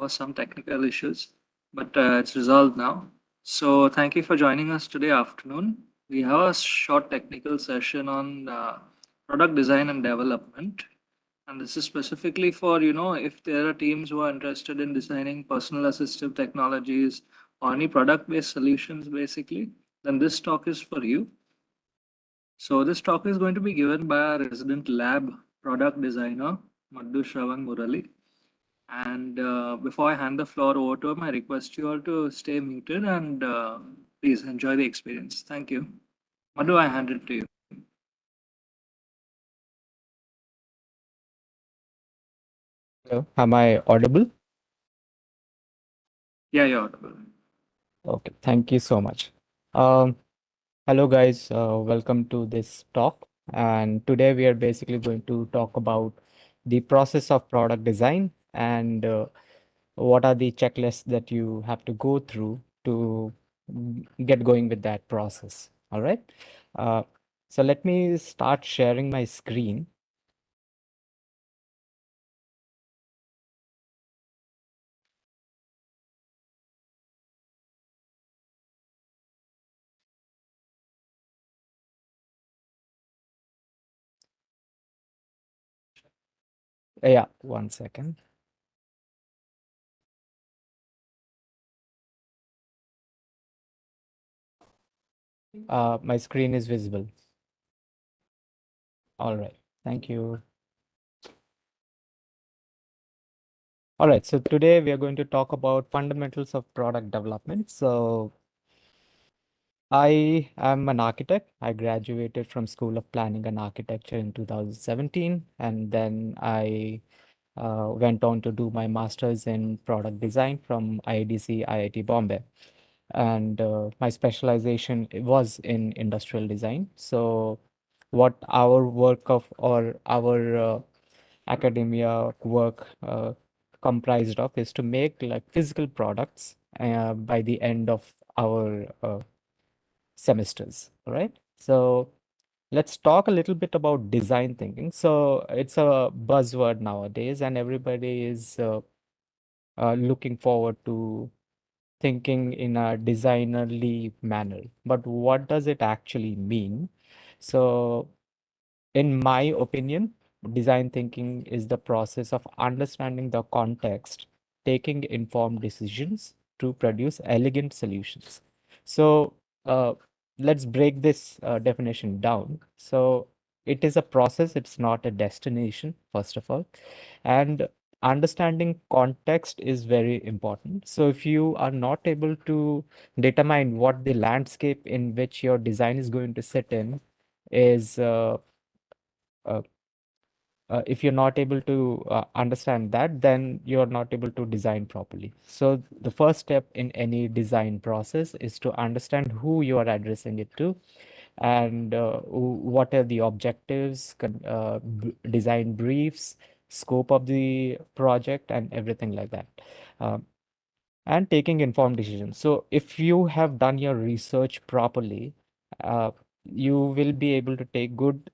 was some technical issues, but it's resolved now. So thank you for joining us today afternoon. We have a short technical session on product design and development, and this is specifically for if there are teams who are interested in designing personal assistive technologies or any product-based solutions, basically, then this talk is for you. So this talk is going to be given by our resident lab product designer, Maddu, Shravan, Murali. And before I hand the floor over to him, I request you all to stay muted and please enjoy the experience. Thank you. Madhu, I hand it to you. Hello, am I audible? Yeah, you're audible. Okay, thank you so much. Um, Hello guys, welcome to this talk. And today we are basically going to talk about the process of product design and what are the checklists that you have to go through to get going with that process. All right. Uh, so let me start sharing my screen. Yeah, 1 second. My screen is visible. All right. Thank you. All right, so today we are going to talk about fundamentals of product development. So I am an architect. I graduated from School of Planning and Architecture in 2017, and then I went on to do my master's in product design from IIDC, IIT Bombay. And my specialization was in industrial design. So what our work of or our academia work comprised of is to make like physical products by the end of our semesters. All right. So let's talk a little bit about design thinking. So it's a buzzword nowadays, and everybody is looking forward to thinking in a designerly manner. But what does it actually mean? So in my opinion, design thinking is the process of understanding the context, taking informed decisions to produce elegant solutions. So, let's break this definition down. So, it is a process, it's not a destination, first of all. And understanding context is very important. So, if you are not able to determine what the landscape in which your design is going to sit in is uh, if you're not able to understand that, then you're not able to design properly. So the first step in any design process is to understand who you are addressing it to and what are the objectives, design briefs, scope of the project, and everything like that. Um, and taking informed decisions. So if you have done your research properly, uh, you will be able to take good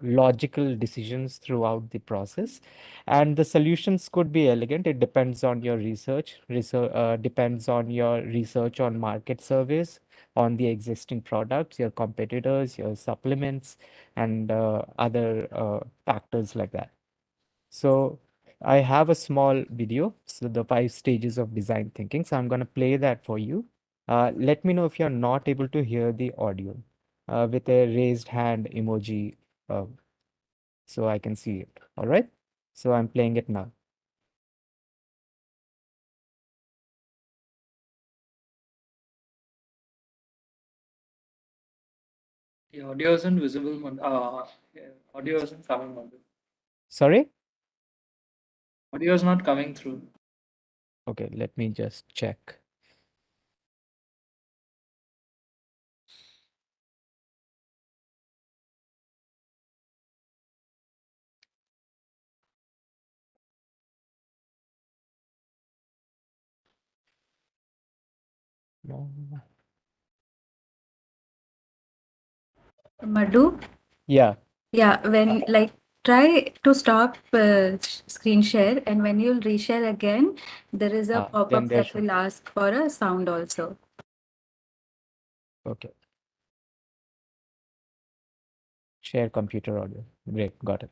logical decisions throughout the process. And the solutions could be elegant. It depends on your depends on your research on market surveys, on the existing products, your competitors, your supplements, and other factors like that. So I have a small video, so the 5 stages of design thinking. So I'm going to play that for you. Let me know if you're not able to hear the audio with a raised hand emoji uh, so I can see it. All right. So I'm playing it now. The audio isn't visible. Audio isn't coming. Madhu. Sorry? Audio is not coming through. Okay, let me just check. No. Madhu? Yeah. Yeah, when like Try to stop screen share, and when you'll reshare again, there is a Then pop-up there that should, will ask for a sound also. okay, share computer audio. Great, got it.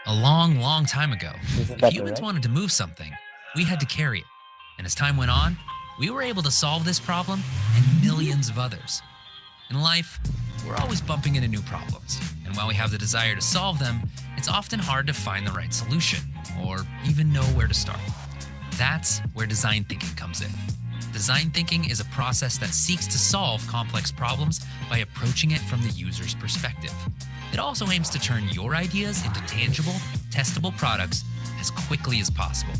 A long, long time ago, This is if better, humans right? wanted to move something, we had to carry it. And as time went on, we were able to solve this problem and millions of others. In life, we're always bumping into new problems. And while we have the desire to solve them, it's often hard to find the right solution or even know where to start. That's where design thinking comes in. Design thinking is a process that seeks to solve complex problems by approaching it from the user's perspective. It also aims to turn your ideas into tangible, testable products as quickly as possible.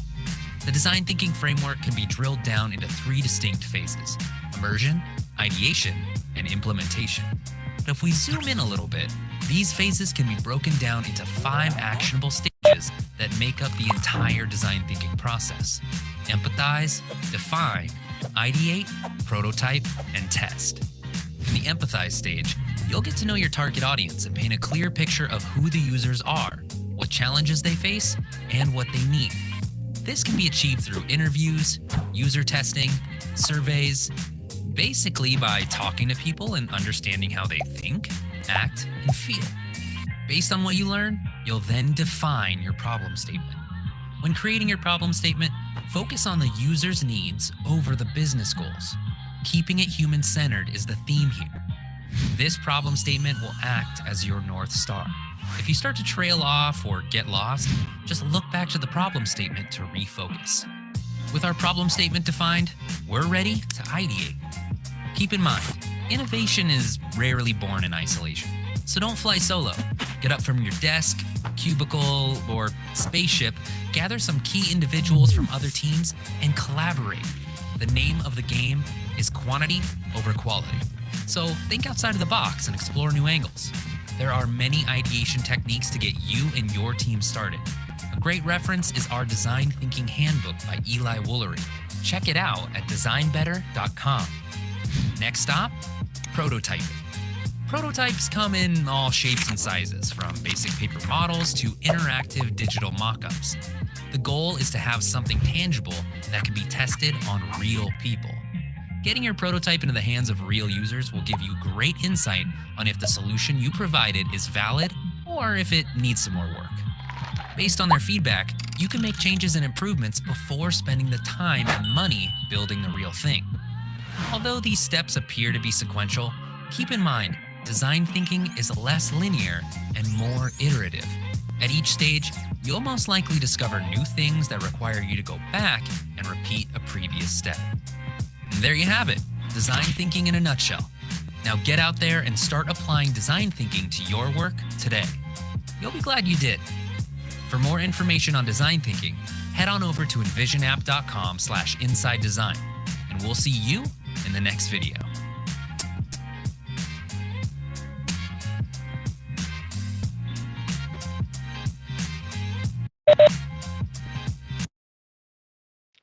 The design thinking framework can be drilled down into 3 distinct phases: immersion, ideation, and implementation. But if we zoom in a little bit, these phases can be broken down into 5 actionable stages that make up the entire design thinking process: empathize, define, ideate, prototype, and test. In the empathize stage, you'll get to know your target audience and paint a clear picture of who the users are, what challenges they face, and what they need. This can be achieved through interviews, user testing, surveys, basically by talking to people and understanding how they think, act, and feel. Based on what you learn, you'll then define your problem statement. When creating your problem statement, focus on the user's needs over the business goals. Keeping it human-centered is the theme here. This problem statement will act as your North Star. If you start to trail off or get lost, just look back to the problem statement to refocus. With our problem statement defined, we're ready to ideate. Keep in mind, innovation is rarely born in isolation, so don't fly solo. Get up from your desk, cubicle, or spaceship, gather some key individuals from other teams, and collaborate. The name of the game is quantity over quality. So think outside of the box and explore new angles. There are many ideation techniques to get you and your team started. A great reference is our Design Thinking Handbook by Eli Woolery. Check it out at designbetter.com. Next stop, prototyping. Prototypes come in all shapes and sizes, from basic paper models to interactive digital mock-ups. The goal is to have something tangible that can be tested on real people. Getting your prototype into the hands of real users will give you great insight on if the solution you provided is valid or if it needs some more work. Based on their feedback, you can make changes and improvements before spending the time and money building the real thing. Although these steps appear to be sequential, keep in mind, design thinking is less linear and more iterative. At each stage, you'll most likely discover new things that require you to go back and repeat a previous step. And there you have it, design thinking in a nutshell. Now get out there and start applying design thinking to your work today. You'll be glad you did. For more information on design thinking, head on over to envisionapp.com/inside design, and we'll see you in the next video.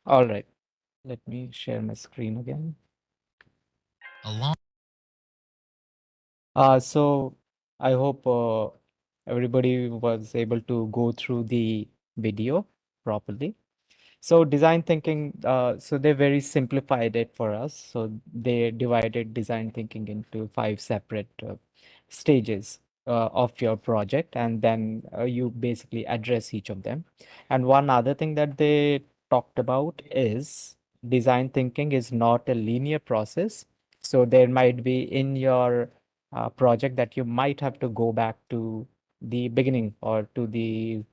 All right, let me share my screen again. So I hope everybody was able to go through the video properly. So design thinking, so they very simplified it for us. So they divided design thinking into 5 separate stages of your project, and then you basically address each of them. And one other thing that they talked about is design thinking is not a linear process. So there might be in your project that you might have to go back to the beginning or to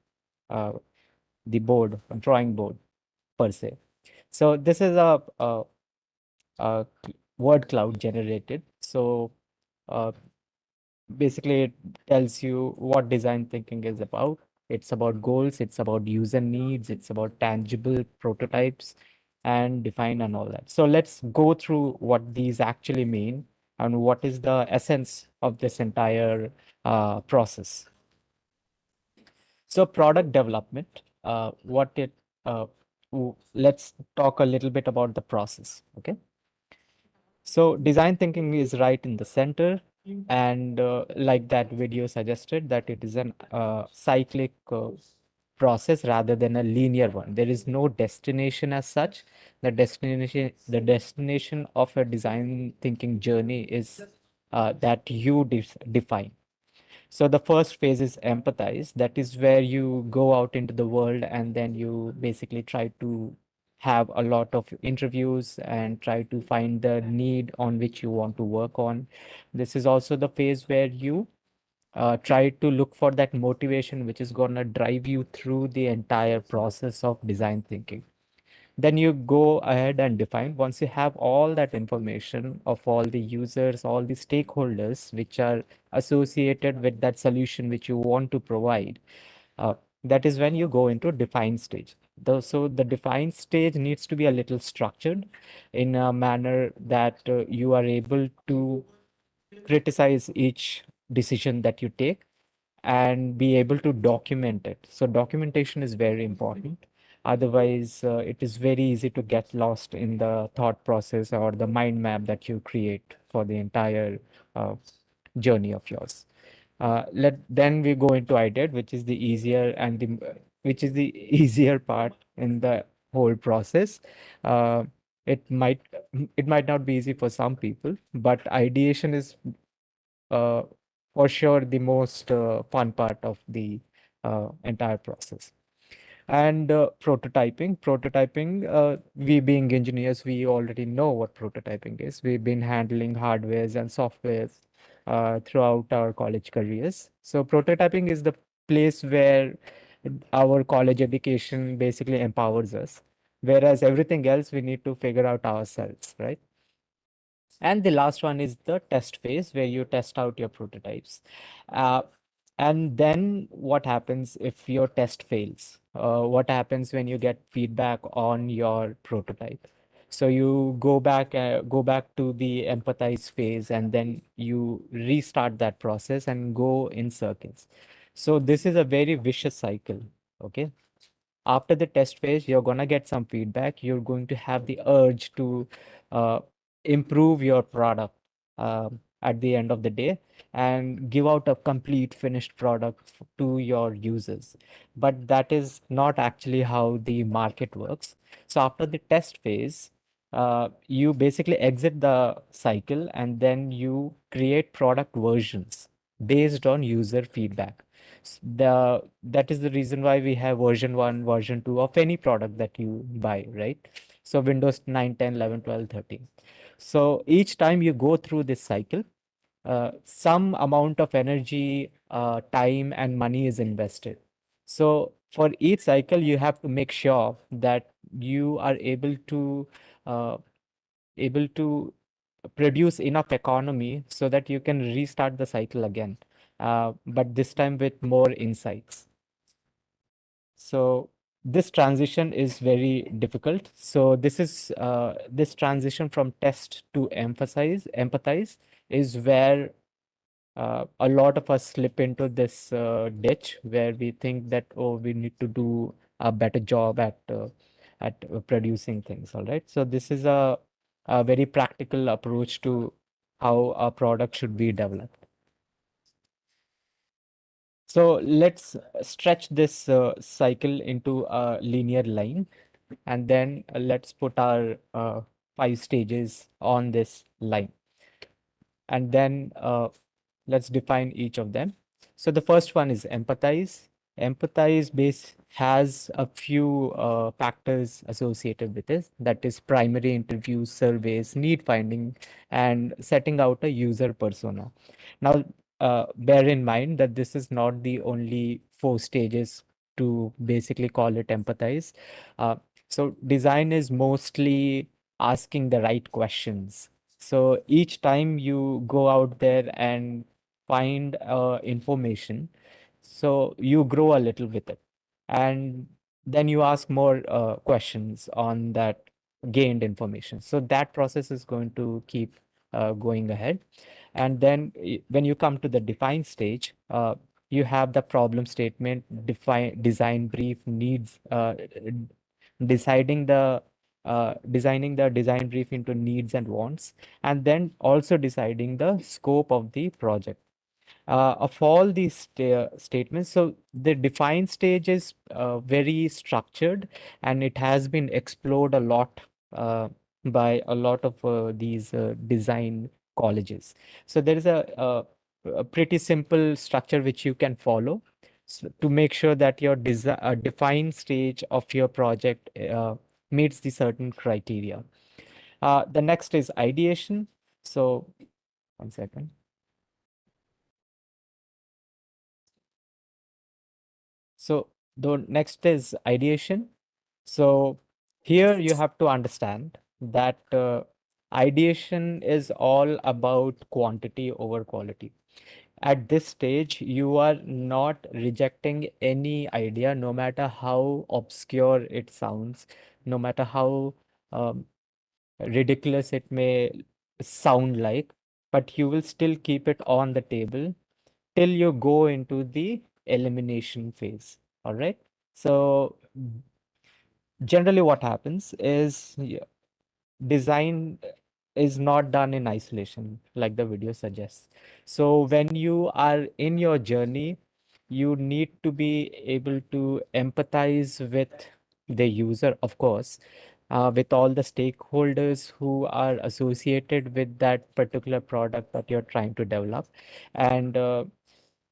uh, the board, drawing board per se. So this is a word cloud generated. So uh, basically it tells you what design thinking is about. It's about goals, it's about user needs, it's about tangible prototypes and define and all that. So let's go through what these actually mean and what is the essence of this entire process. So product development, what it, let's talk a little bit about the process, okay? So design thinking is right in the center. And like that video suggested, that it is an cyclic process rather than a linear one. There is no destination as such. The destination of a design thinking journey is that you define. So the first phase is empathize. That is where you go out into the world and then you basically try to have a lot of interviews and try to find the need on which you want to work on. This is also the phase where you try to look for that motivation which is going to drive you through the entire process of design thinking. Then you go ahead and define. Once you have all that information of all the users, all the stakeholders which are associated with that solution which you want to provide, uh, that is when you go into define stage. So the define stage needs to be a little structured in a manner that you are able to criticize each decision that you take and be able to document it. So documentation is very important. Otherwise, it is very easy to get lost in the thought process or the mind map that you create for the entire journey of yours. Then we go into IDED, which is the easier and which is the easier part in the whole process. Uh, it might it might not be easy for some people, but ideation is uh, for sure the most fun part of the entire process. And prototyping, we being engineers, we already know what prototyping is. We've been handling hardwares and softwares throughout our college careers. So prototyping is the place where our college education basically empowers us, whereas everything else we need to figure out ourselves, right? And the last one is the test phase where you test out your prototypes. Uh, and then what happens if your test fails? What happens when you get feedback on your prototype? So you go back to the empathize phase, and then you restart that process and go in circles. So this is a very vicious cycle. Okay. After the test phase, you're going to get some feedback. You're going to have the urge to uh, improve your product at the end of the day and give out a complete finished product to your users. But that is not actually how the market works. So after the test phase, you basically exit the cycle and then you create product versions based on user feedback. That is the reason why we have version 1, version 2 of any product that you buy, right? So Windows 9, 10, 11, 12, 13. So each time you go through this cycle, some amount of energy, time, and money is invested. So for each cycle, you have to make sure that you are uh, able to produce enough economy so that you can restart the cycle again, but this time with more insights. So this transition is very difficult. So this transition from test to empathize is where a lot of us slip into this ditch where we think that, oh, we need to do a better job at producing things. All right. So this is a very practical approach to how a product should be developed. So let's stretch this cycle into a linear line, and then let's put our 5 stages on this line. And then let's define each of them. So the first one is empathize. Empathize base has a few factors associated with it. That is primary interviews, surveys, need finding, and setting out a user persona. Now, bear in mind that this is not the only 4 stages to basically call it empathize. So design is mostly asking the right questions. So each time you go out there and find information, so you grow a little with it. And then you ask more questions on that gained information. So that process is going to keep going ahead. And then when you come to the define stage, you have the problem statement, define design brief, needs, deciding the designing the design brief into needs and wants, and then also deciding the scope of the project. Of all these statements, so the define stage is very structured, and it has been explored a lot by a lot of these design colleges. So there is a pretty simple structure which you can follow to make sure that your defined stage of your project meets the certain criteria. The next is ideation. So, one second. So the next is ideation. So here you have to understand that ideation is all about quantity over quality. At this stage, you are not rejecting any idea, no matter how obscure it sounds, no matter how um, ridiculous it may sound like, but you will still keep it on the table till you go into the elimination phase. All right. So generally what happens is design is not done in isolation, like the video suggests. So when you are in your journey, you need to be able to empathize with the user, of course, with all the stakeholders who are associated with that particular product that you're trying to develop. And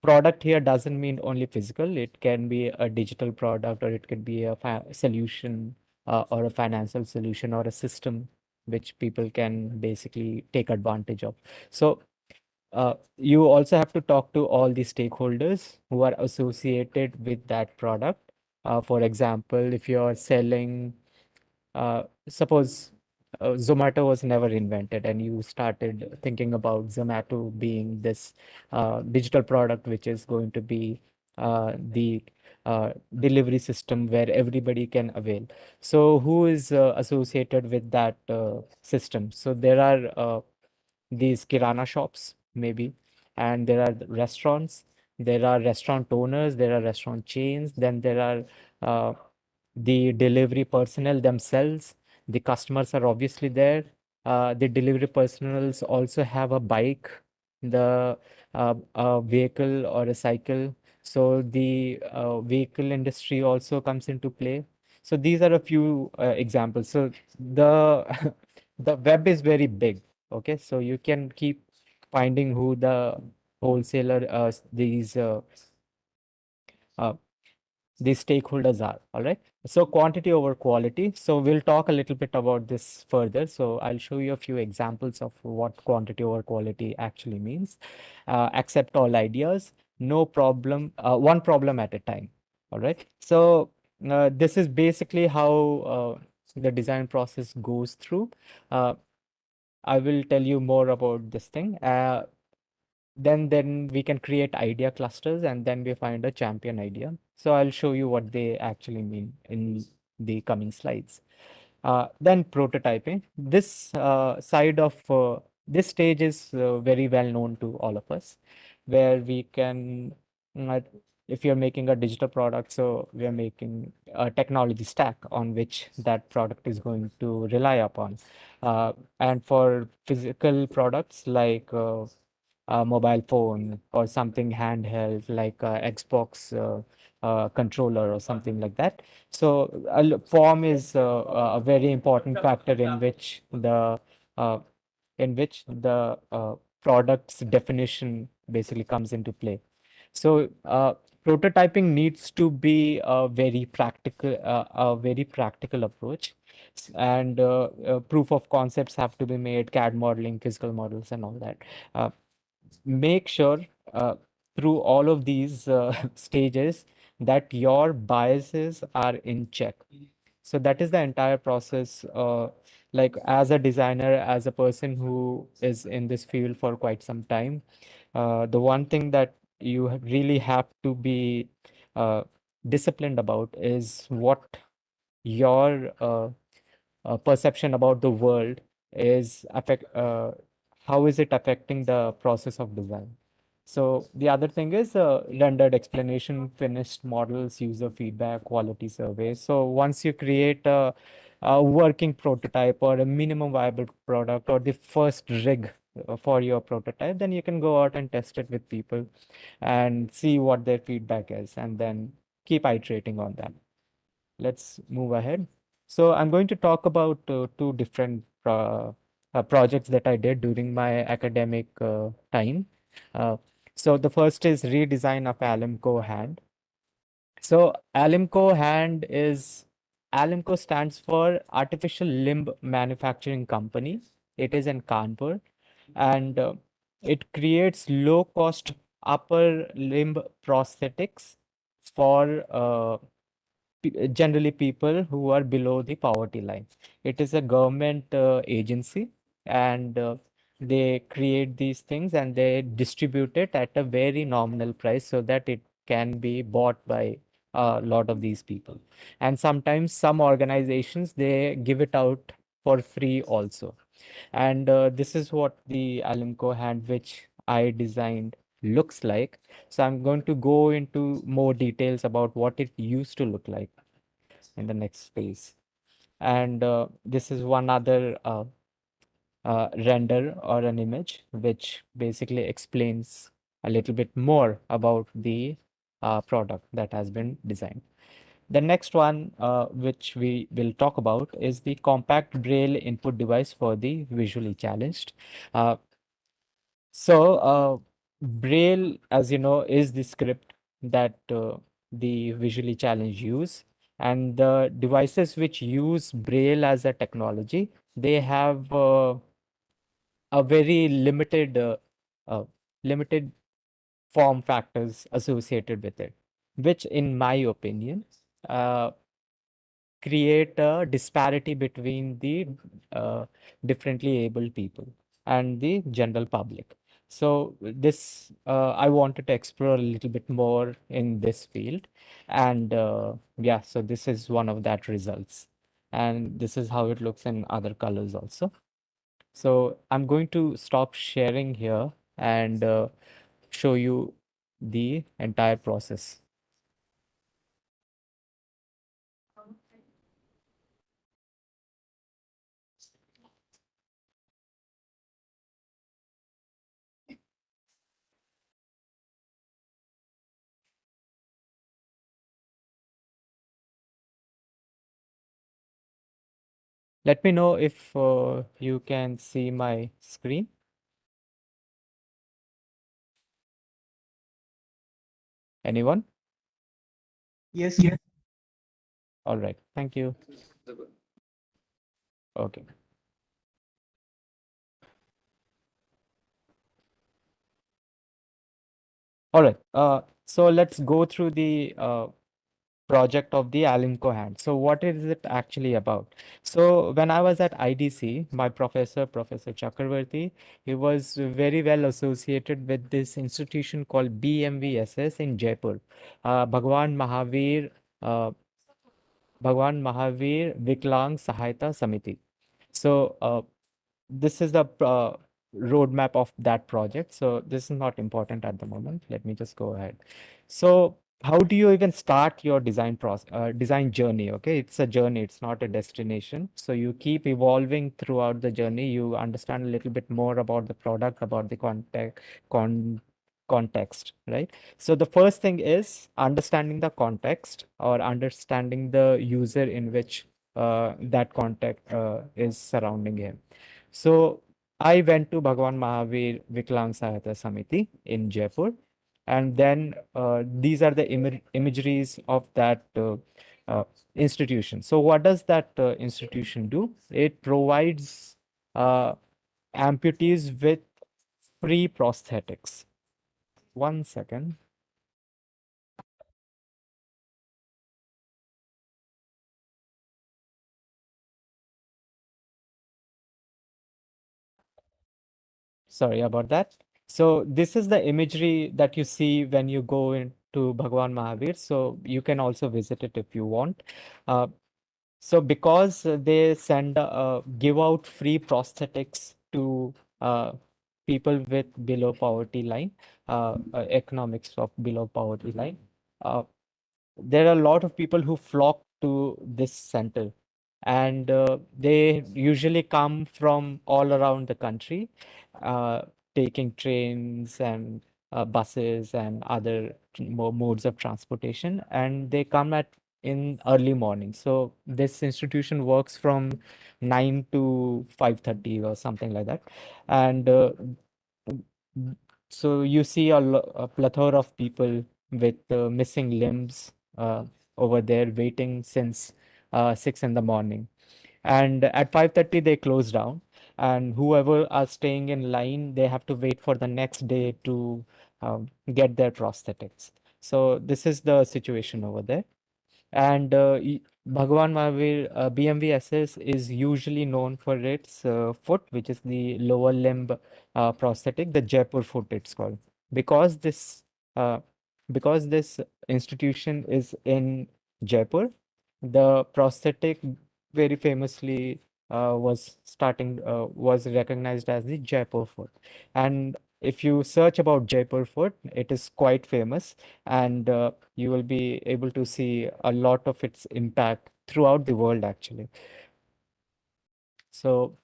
product here doesn't mean only physical. It can be a digital product, or it could be a solution, or a financial solution, or a system which people can basically take advantage of. So you also have to talk to all the stakeholders who are associated with that product. For example, if you're selling, suppose Zomato was never invented, and you started thinking about Zomato being this digital product which is going to be the delivery system where everybody can avail. So who is associated with that system? So there are these kirana shops, maybe, and there are restaurants, there are restaurant owners, there are restaurant chains, then there are the delivery personnel themselves. The customers are obviously there. The delivery personnels also have a bike, the a vehicle or a cycle. So the vehicle industry also comes into play. So these are a few examples. So the the web is very big. Okay, so you can keep finding who the wholesaler, uh, these stakeholders are. All right. So quantity over quality. So we'll talk a little bit about this further. So I'll show you a few examples of what quantity over quality actually means. Accept all ideas, no problem, one problem at a time. All right. So this is basically how the design process goes through. I will tell you more about this thing. Then we can create idea clusters, and then we find a champion idea. So I'll show you what they actually mean in the coming slides. Then prototyping. This side of this stage is very well known to all of us, where we can, uh, if you're making a digital product, so we are making a technology stack on which that product is going to rely upon. And for physical products like a mobile phone or something handheld like a Xbox controller or something like that. So form is a very important factor uh, in which the product's definition basically comes into play. So prototyping needs to be a very practical approach, and proof of concepts have to be made, CAD modeling, physical models, and all that. Make sure through all of these stages that your biases are in check. So that is the entire process. Like as a designer, as a person who is in this field for quite some time, the one thing that you really have to be disciplined about is what your perception about the world is how is it affecting the process of design. So the other thing is rendered explanation, finished models, user feedback, quality surveys. So once you create a working prototype or a minimum viable product or the first rig for your prototype, then you can go out and test it with people and see what their feedback is, and then keep iterating on that. Let's move ahead. So I'm going to talk about two different projects that I did during my academic time. Uh, so the first is redesign of Alimco hand. So Alimco stands for Artificial Limb Manufacturing Company. It is in Kanpur, and it creates low cost upper limb prosthetics for generally people who are below the poverty line. It is a government agency, and they create these things and they distribute it at a very nominal price so that it can be bought by a lot of these people. And sometimes some organizations, they give it out for free also. And this is what the Alimco hand, which I designed, looks like. So I'm going to go into more details about what it used to look like in the next phase. And this is one other render or an image, which basically explains a little bit more about the product that has been designed. The next one, which we will talk about, is the compact braille input device for the visually challenged. Uh, Braille, as you know, is the script that the visually challenged use, and the devices which use Braille as a technology, they have a very uh, limited form factors associated with it, which, in my opinion, uh, create a disparity between the differently abled people and the general public. So this I wanted to explore a little bit more in this field, and yeah, so this is one of that results, and this is how it looks in other colors also. So I'm going to stop sharing here and show you the entire process. Let me know if you can see my screen. Anyone? Yes. Yes. All right. Thank you. Okay. All right. So let's go through the project of the Alimco hand. So what is it actually about? So when I was at IDC, my professor, Professor Chakravarti, he was very well associated with this institution called BMVSS in Jaipur, Bhagwan Mahavir, uh, Bhagwan Mahavir Viklang Sahayata Samiti. So this is the roadmap of that project. So this is not important at the moment. Let me just go ahead. So how do you even start your design process, design journey? Okay, it's a journey, it's not a destination. So you keep evolving throughout the journey. You understand a little bit more about the product, about the context, right? So the first thing is understanding the context or understanding the user in which that context is surrounding him. So I went to Bhagwan Mahavir Viklang Sahayata Samiti in Jaipur, and then these are the imageries of that uh, institution. So what does that institution do? It provides uh, amputees with free prosthetics. One second. Sorry about that. So this is the imagery that you see when you go into Bhagwan Mahavir. So you can also visit it if you want. Uh, so because they give out free prosthetics to people with below poverty line, economics of below poverty line, uh, there are a lot of people who flock to this center and they usually come from all around the country, uh, taking trains and buses and other modes of transportation, and they come at in early morning. So this institution works from 9 to 5:30 or something like that, and so you see a plethora of people with missing limbs over there waiting since 6 in the morning. And at 5:30 they close down, and whoever are staying in line, they have to wait for the next day to get their prosthetics. So this is the situation over there. And Bhagwan Mahavir BMVSS is usually known for its foot, which is the lower limb prosthetic, the Jaipur foot it's called. Because this uh, because this institution is in Jaipur, the prosthetic very famously was recognized as the Jaipur foot. And if you search about Jaipur foot, it is quite famous, and you will be able to see a lot of its impact throughout the world actually. So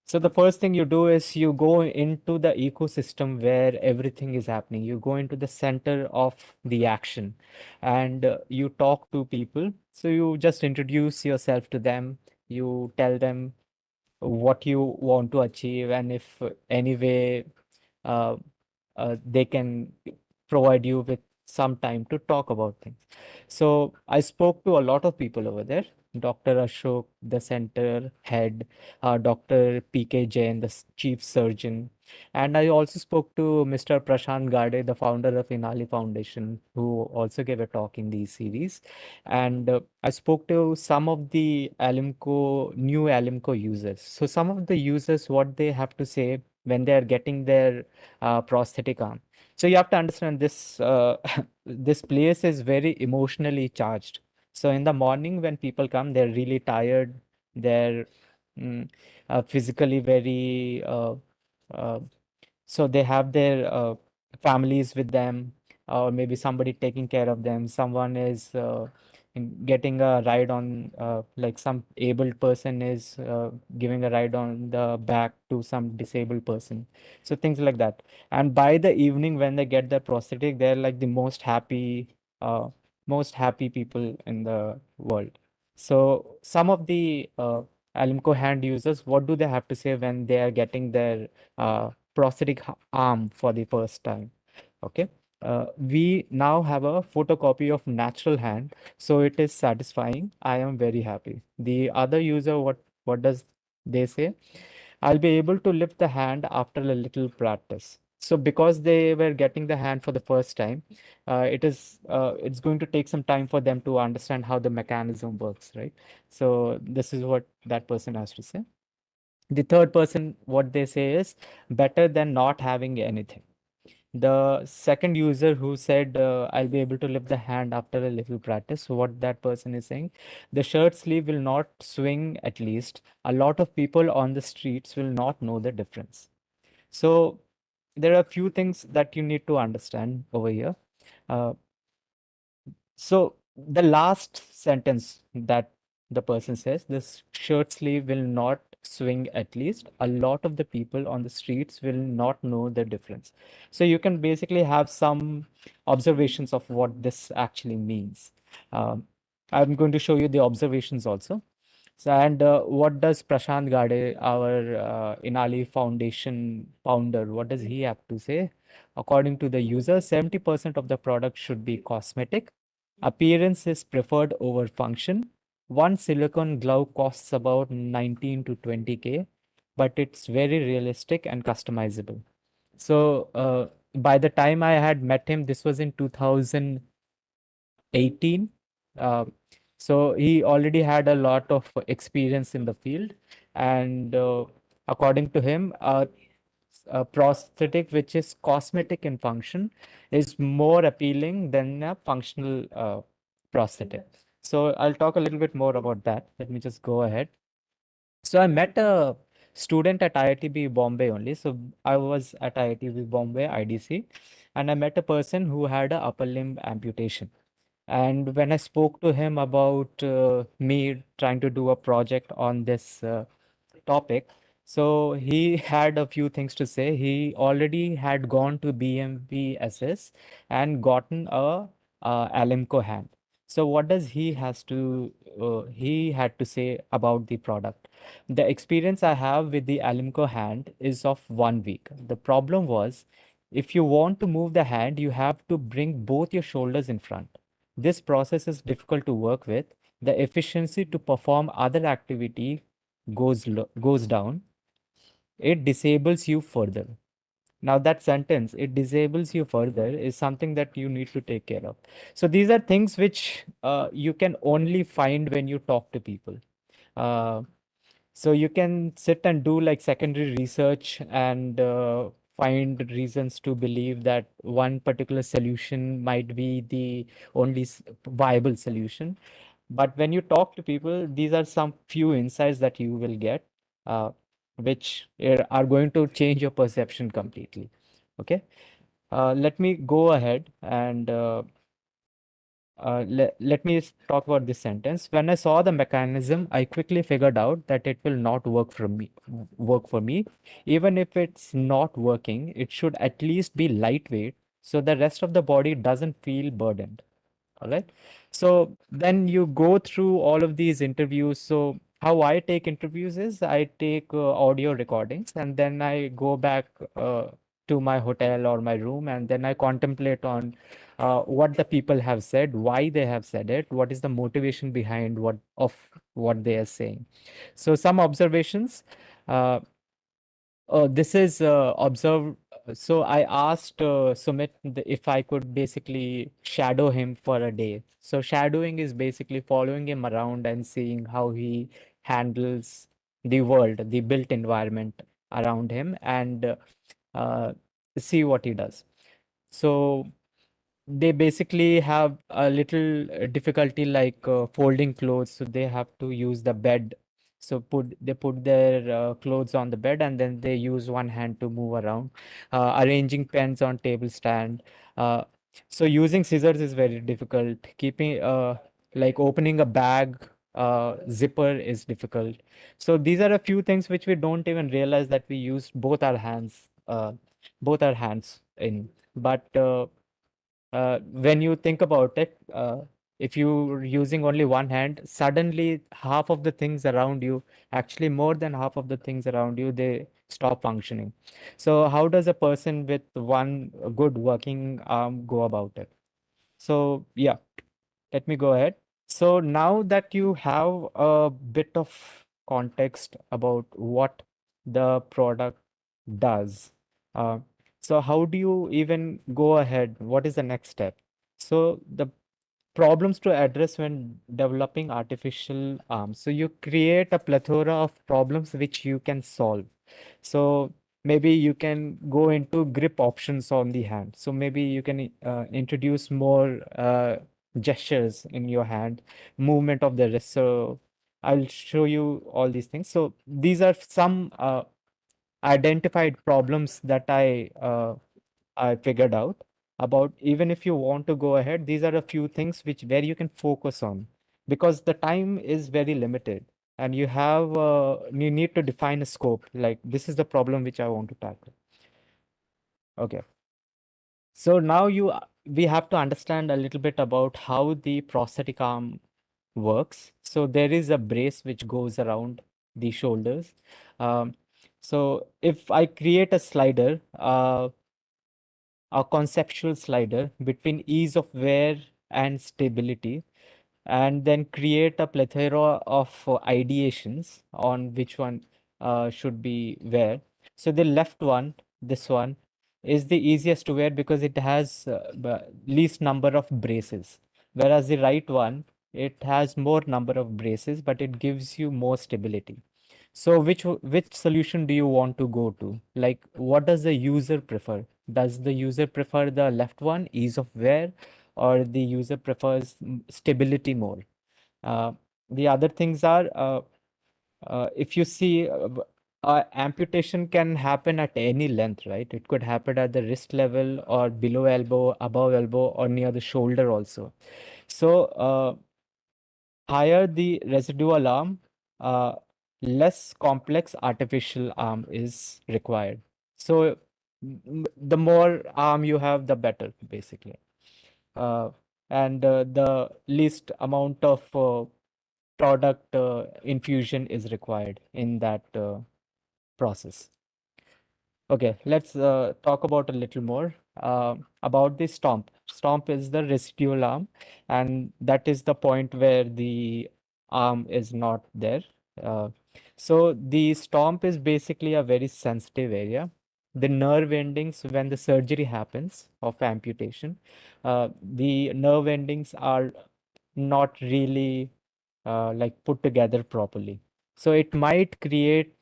so the first thing you do is you go into the ecosystem where everything is happening. You go into the center of the action, and you talk to people. So you just introduce yourself to them. You tell them what you want to achieve, and if any way uh, they can provide you with some time to talk about things. So I spoke to a lot of people over there. Dr. Ashok, the center head, Dr. PK Jain, the chief surgeon, and I also spoke to Mr. Prashant Gade, the founder of Inali Foundation, who also gave a talk in these series. And I spoke to some of the new Alimco users. So some of the users, what they have to say when they are getting their prosthetic arm. So you have to understand this this place is very emotionally charged. So in the morning when people come, they're really tired. They're mm, physically very uh, so they have their families with them, or maybe somebody taking care of them. Someone is getting a ride on, like some able person is giving a ride on the back to some disabled person. So things like that. And by the evening, when they get their prosthetic, they're like the most happy people in the world. So some of the Alimco hand users, what do they have to say when they are getting their prosthetic arm for the first time? Okay. We now have a photocopy of natural hand, so it is satisfying. I am very happy. The other user, what does they say? I'll be able to lift the hand after a little practice. So because they were getting the hand for the first time, it's going to take some time for them to understand how the mechanism works, right? So this is what that person has to say. The third person, what they say is better than not having anything. The second user who said, I'll be able to lift the hand after a little practice. So what that person is saying, the shirt sleeve will not swing at least. A lot of people on the streets will not know the difference. So there are a few things that you need to understand over here. Uh, so the last sentence that the person says, this shirt sleeve will not swing at least. A lot of the people on the streets will not know the difference. So you can basically have some observations of what this actually means. I'm going to show you the observations also. So, and what does Prashant Gade, our Inali Foundation founder, what does he have to say? According to the user, 70% of the product should be cosmetic. Appearance is preferred over function. One silicone glove costs about 19 to 20K, but it's very realistic and customizable. So by the time I had met him, this was in 2018. Uh, so he already had a lot of experience in the field, and according to him, a prosthetic which is cosmetic in function is more appealing than a functional prosthetic. So I'll talk a little bit more about that. Let me just go ahead. So I met a student at IITB Bombay only. So I was at IITB Bombay IDC, and I met a person who had a upper limb amputation. And when I spoke to him about me trying to do a project on this topic, so he had a few things to say. He already had gone to BMBSS and gotten a Alimco hand. So what does he had to say about the product? The experience I have with the Alimco hand is of 1 week. The problem was, if you want to move the hand, you have to bring both your shoulders in front. This process is difficult to work with. The efficiency to perform other activity goes down. It disables you further. Now that sentence, it disables you further, is something that you need to take care of. So these are things which you can only find when you talk to people. Uh, so you can sit and do like secondary research and find reasons to believe that one particular solution might be the only viable solution. But when you talk to people, these are some few insights that you will get, which are going to change your perception completely. Okay. Let me go ahead and let me talk about this sentence. When I saw the mechanism, I quickly figured out that it will not work for me. Even if it's not working, it should at least be lightweight so the rest of the body doesn't feel burdened. All right. So then you go through all of these interviews. So how I take interviews is I take audio recordings and then I go back to my hotel or my room and then I contemplate on what the people have said, why they have said it, what is the motivation behind what they are saying. So some observations. Uh, this is observe. So I asked Sumit if I could basically shadow him for a day. So shadowing is basically following him around and seeing how he handles the world, the built environment around him, and uh, see what he does. So they basically have a little difficulty like folding clothes, so they have to use the bed. So they put their clothes on the bed and then they use one hand to move around, arranging pens on table stand. uh, so using scissors is very difficult. Keeping like opening a bag zipper is difficult. So these are a few things which we don't even realize that we use both our hands in. But when you think about it, if you're using only one hand, suddenly half of the things around you, actually more than half of the things around you, they stop functioning. So how does a person with one good working arm go about it? So yeah, let me go ahead. So now that you have a bit of context about what the product does, uh, so how do you even go ahead? What is the next step? So the problems to address when developing artificial arms. So you create a plethora of problems which you can solve. So maybe you can go into grip options on the hand. So maybe you can introduce more gestures in your hand, movement of the wrist. So I'll show you all these things. So these are some identified problems that I figured out about. Even if you want to go ahead, these are a few things which where you can focus on, because the time is very limited and you need to define a scope, like this is the problem which I want to tackle. Okay. So now we have to understand a little bit about how the prosthetic arm works. So there is a brace which goes around the shoulders. Um, so if I create a conceptual slider between ease of wear and stability, and then create a plethora of ideations on which one should be where. So the left one, this one, is the easiest to wear because it has least number of braces, whereas the right one, it has more number of braces, but it gives you more stability. So which solution do you want to go to? Like, what does the user prefer? Does the user prefer the left one, ease of wear, or the user prefers stability more? Uh, the other things are, if you see, amputation can happen at any length, right? It could happen at the wrist level or below elbow, above elbow, or near the shoulder also. So higher the residual arm, less complex artificial arm is required. So the more arm you have, the better, basically. And the least amount of product infusion is required in that process. Okay, let's talk about a little more about the stomp. Stomp is the residual arm, and that is the point where the arm is not there. Uh, so the stomp is basically a very sensitive area. The nerve endings, when the surgery happens of amputation, the nerve endings are not really like put together properly. So it might create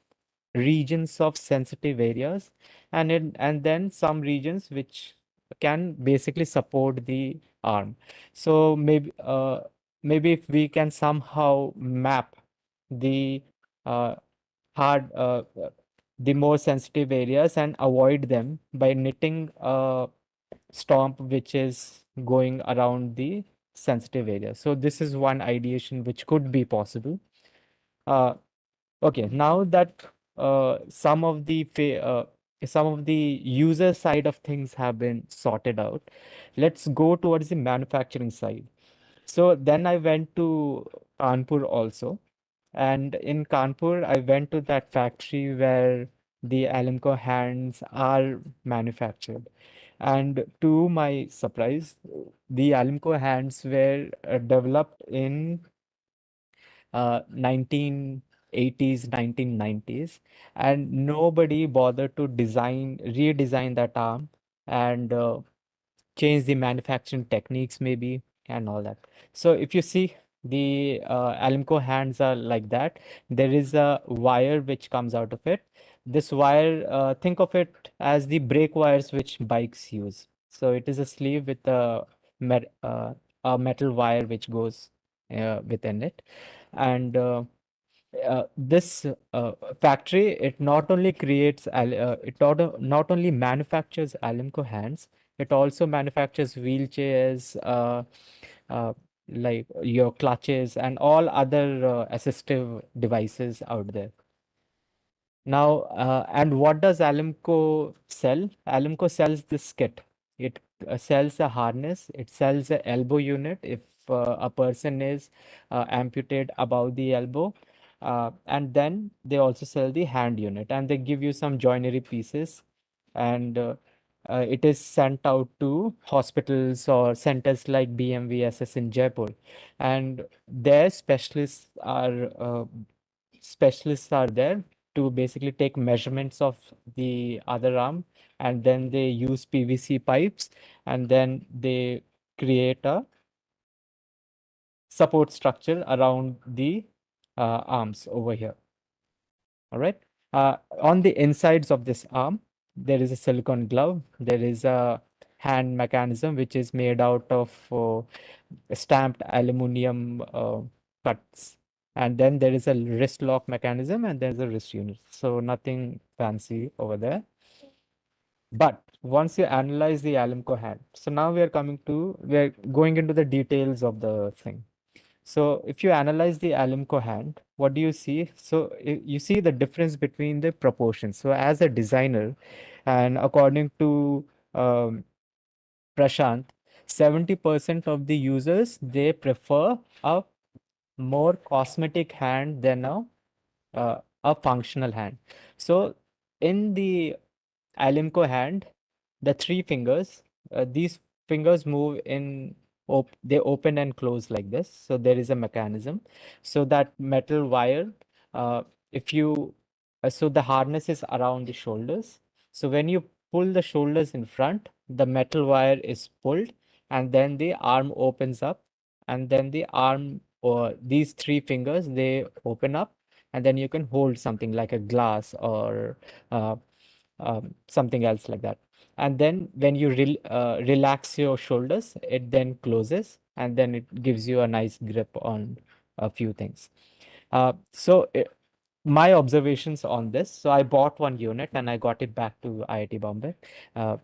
regions of sensitive areas and then some regions which can basically support the arm. So maybe if we can somehow map the uh, hard the more sensitive areas and avoid them by knitting a stomp which is going around the sensitive area. So this is one ideation which could be possible. Okay, now that some of the user side of things have been sorted out, let's go towards the manufacturing side. So then I went to Kanpur also, and in Kanpur I went to that factory where the Alimco hands are manufactured. And to my surprise, the Alimco hands were developed in 1980s, 1990s, and nobody bothered to redesign that arm and change the manufacturing techniques maybe and all that. So if you see the Alimco hands are like that. There is a wire which comes out of it. This wire, think of it as the brake wires which bikes use. So it is a sleeve with a metal wire which goes within it. And this factory, it not only not only manufactures Alimco hands, it also manufactures wheelchairs, uh, like your clutches and all other assistive devices out there. Now, and what does Alimco sell? Alimco sells this kit. It sells a harness, it sells a elbow unit if a person is amputate above the elbow. And then they also sell the hand unit and they give you some joinery pieces. And it is sent out to hospitals or centers like BMVSS in Jaipur. And their specialists are there to basically take measurements of the other arm, and then they use PVC pipes and then they create a support structure around the arms over here. All right. On the insides of this arm, there is a silicone glove. There is a hand mechanism which is made out of stamped aluminum cuts. And then there is a wrist lock mechanism and there's a wrist unit. So nothing fancy over there. But once you analyze the Alimco hand, so now we're going into the details of the thing. So if you analyze the Alimco hand, what do you see? So you see the difference between the proportions. So as a designer, and according to um, Prashant, 70% of the users, they prefer a more cosmetic hand than a functional hand. So in the Alimco hand, the three fingers, these fingers move in, they open and close like this. So there is a mechanism. So that metal wire, uh, if you, so the harness is around the shoulders. So when you pull the shoulders in front, the metal wire is pulled and then the arm opens up and then the arm or these three fingers, they open up and then you can hold something like a glass or uh, something else like that. And then when you relax your shoulders, it then closes and then it gives you a nice grip on a few things. My observations on this, so I bought one unit and I got it back to IIT Bombay. Uh,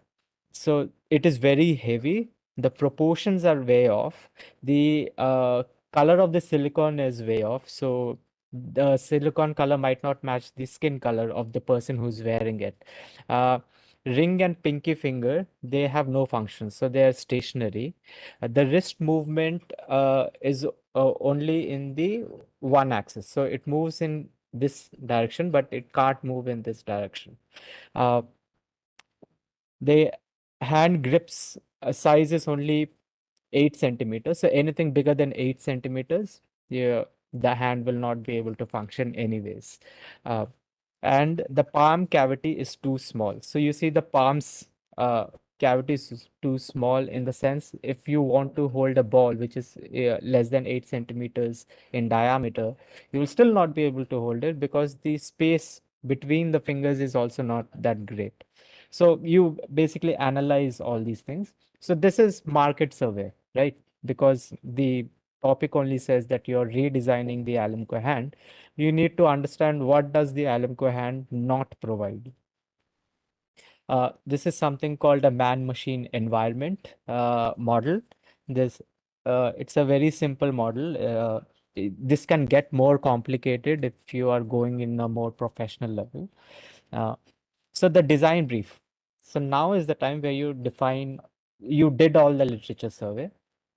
so it is very heavy. the proportions are way off, the color of the silicone is way off. So the silicone color might not match the skin color of the person who's wearing it. Ring and pinky finger, they have no function, so they are stationary. The wrist movement is only in the one axis, so it moves in this direction, but it can't move in this direction. Uh, the hand grips size is only 8 centimeters. So anything bigger than 8 centimeters, yeah, the hand will not be able to function anyways. Uh, and the palm cavity is too small. So you see the palm's cavity is too small, in the sense if you want to hold a ball which is less than 8 centimeters in diameter, you will still not be able to hold it because the space between the fingers is also not that great. So you basically analyze all these things. So this is market survey, right? Because the topic only says that you're redesigning the Alumco hand. You need to understand what does the Alumco hand not provide. This is something called a man-machine environment model. This it's a very simple model. This can get more complicated if you are going in a more professional level. Uh, so the design brief. So now is the time where you define, you did all the literature survey,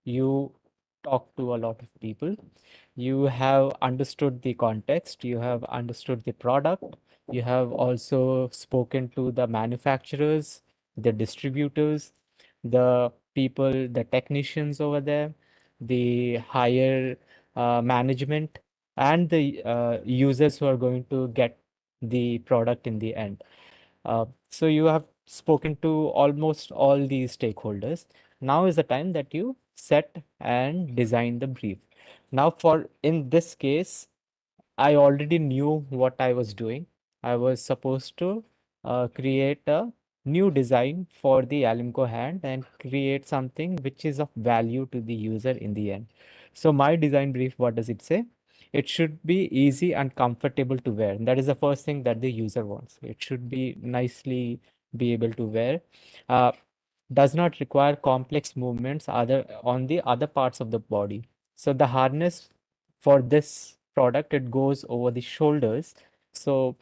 you talked to a lot of people, you have understood the context, you have understood the product, you have also spoken to the manufacturers, the distributors, the people, the technicians over there, the higher management, and the users who are going to get the product in the end. So you have spoken to almost all these stakeholders. Now is the time that you set and design the brief. Now, for in this case, I already knew what I was doing. I was supposed to create a new design for the Alimco hand and create something which is of value to the user in the end. So my design brief, what does it say? It should be easy and comfortable to wear. That is the first thing that the user wants. It should be nicely be able to wear. Uh, does not require complex movements other on the other parts of the body. So the harness for this product, it goes over the shoulders. So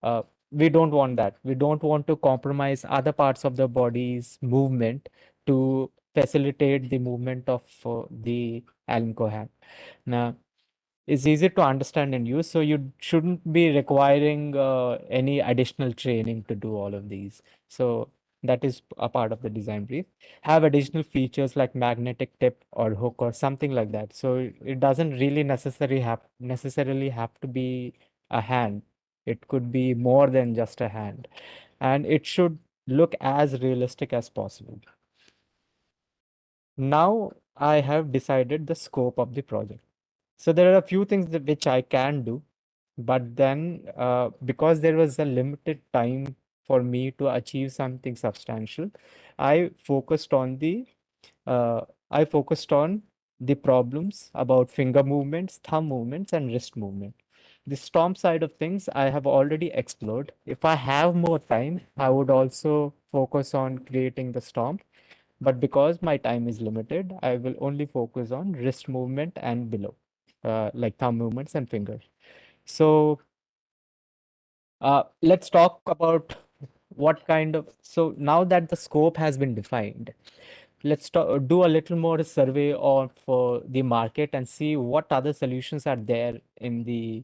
uh, we don't want that. We don't want to compromise other parts of the body's movement to facilitate the movement of the Almco hand. Now, it's easy to understand and use, so you shouldn't be requiring any additional training to do all of these. So that is a part of the design brief. Have additional features like magnetic tip or hook or something like that. So it doesn't really necessarily have to be a hand. It could be more than just a hand, and it should look as realistic as possible. Now I have decided the scope of the project. So there are a few things which I can do, but then because there was a limited time for me to achieve something substantial, I focused on the uh, I focused on the problems about finger movements, thumb movements, and wrist movement. The stomp side of things I have already explored. If I have more time, I would also focus on creating the stomp. But because my time is limited, I will only focus on wrist movement and below, like thumb movements and fingers. So let's talk about what kind of, so now that the scope has been defined, let's do a little more survey of the market and see what other solutions are there in the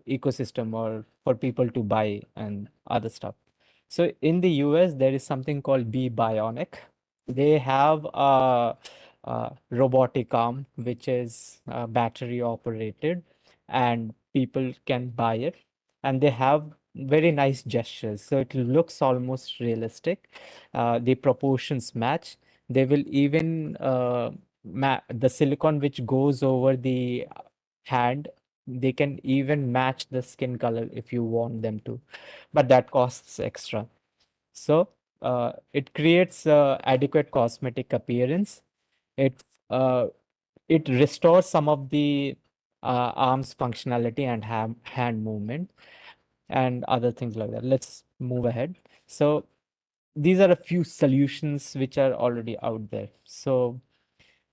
ecosystem or for people to buy and other stuff. So in the US, there is something called Be Bionic. They have a robotic arm which is battery operated, and people can buy it, and they have very nice gestures. So it looks almost realistic. The proportions match. They will even the silicone which goes over the hand, they can even match the skin color if you want them to, but that costs extra. So it creates adequate cosmetic appearance. It uh, it restores some of the arms functionality and hand movement and other things like that. Let's move ahead. So these are a few solutions which are already out there. So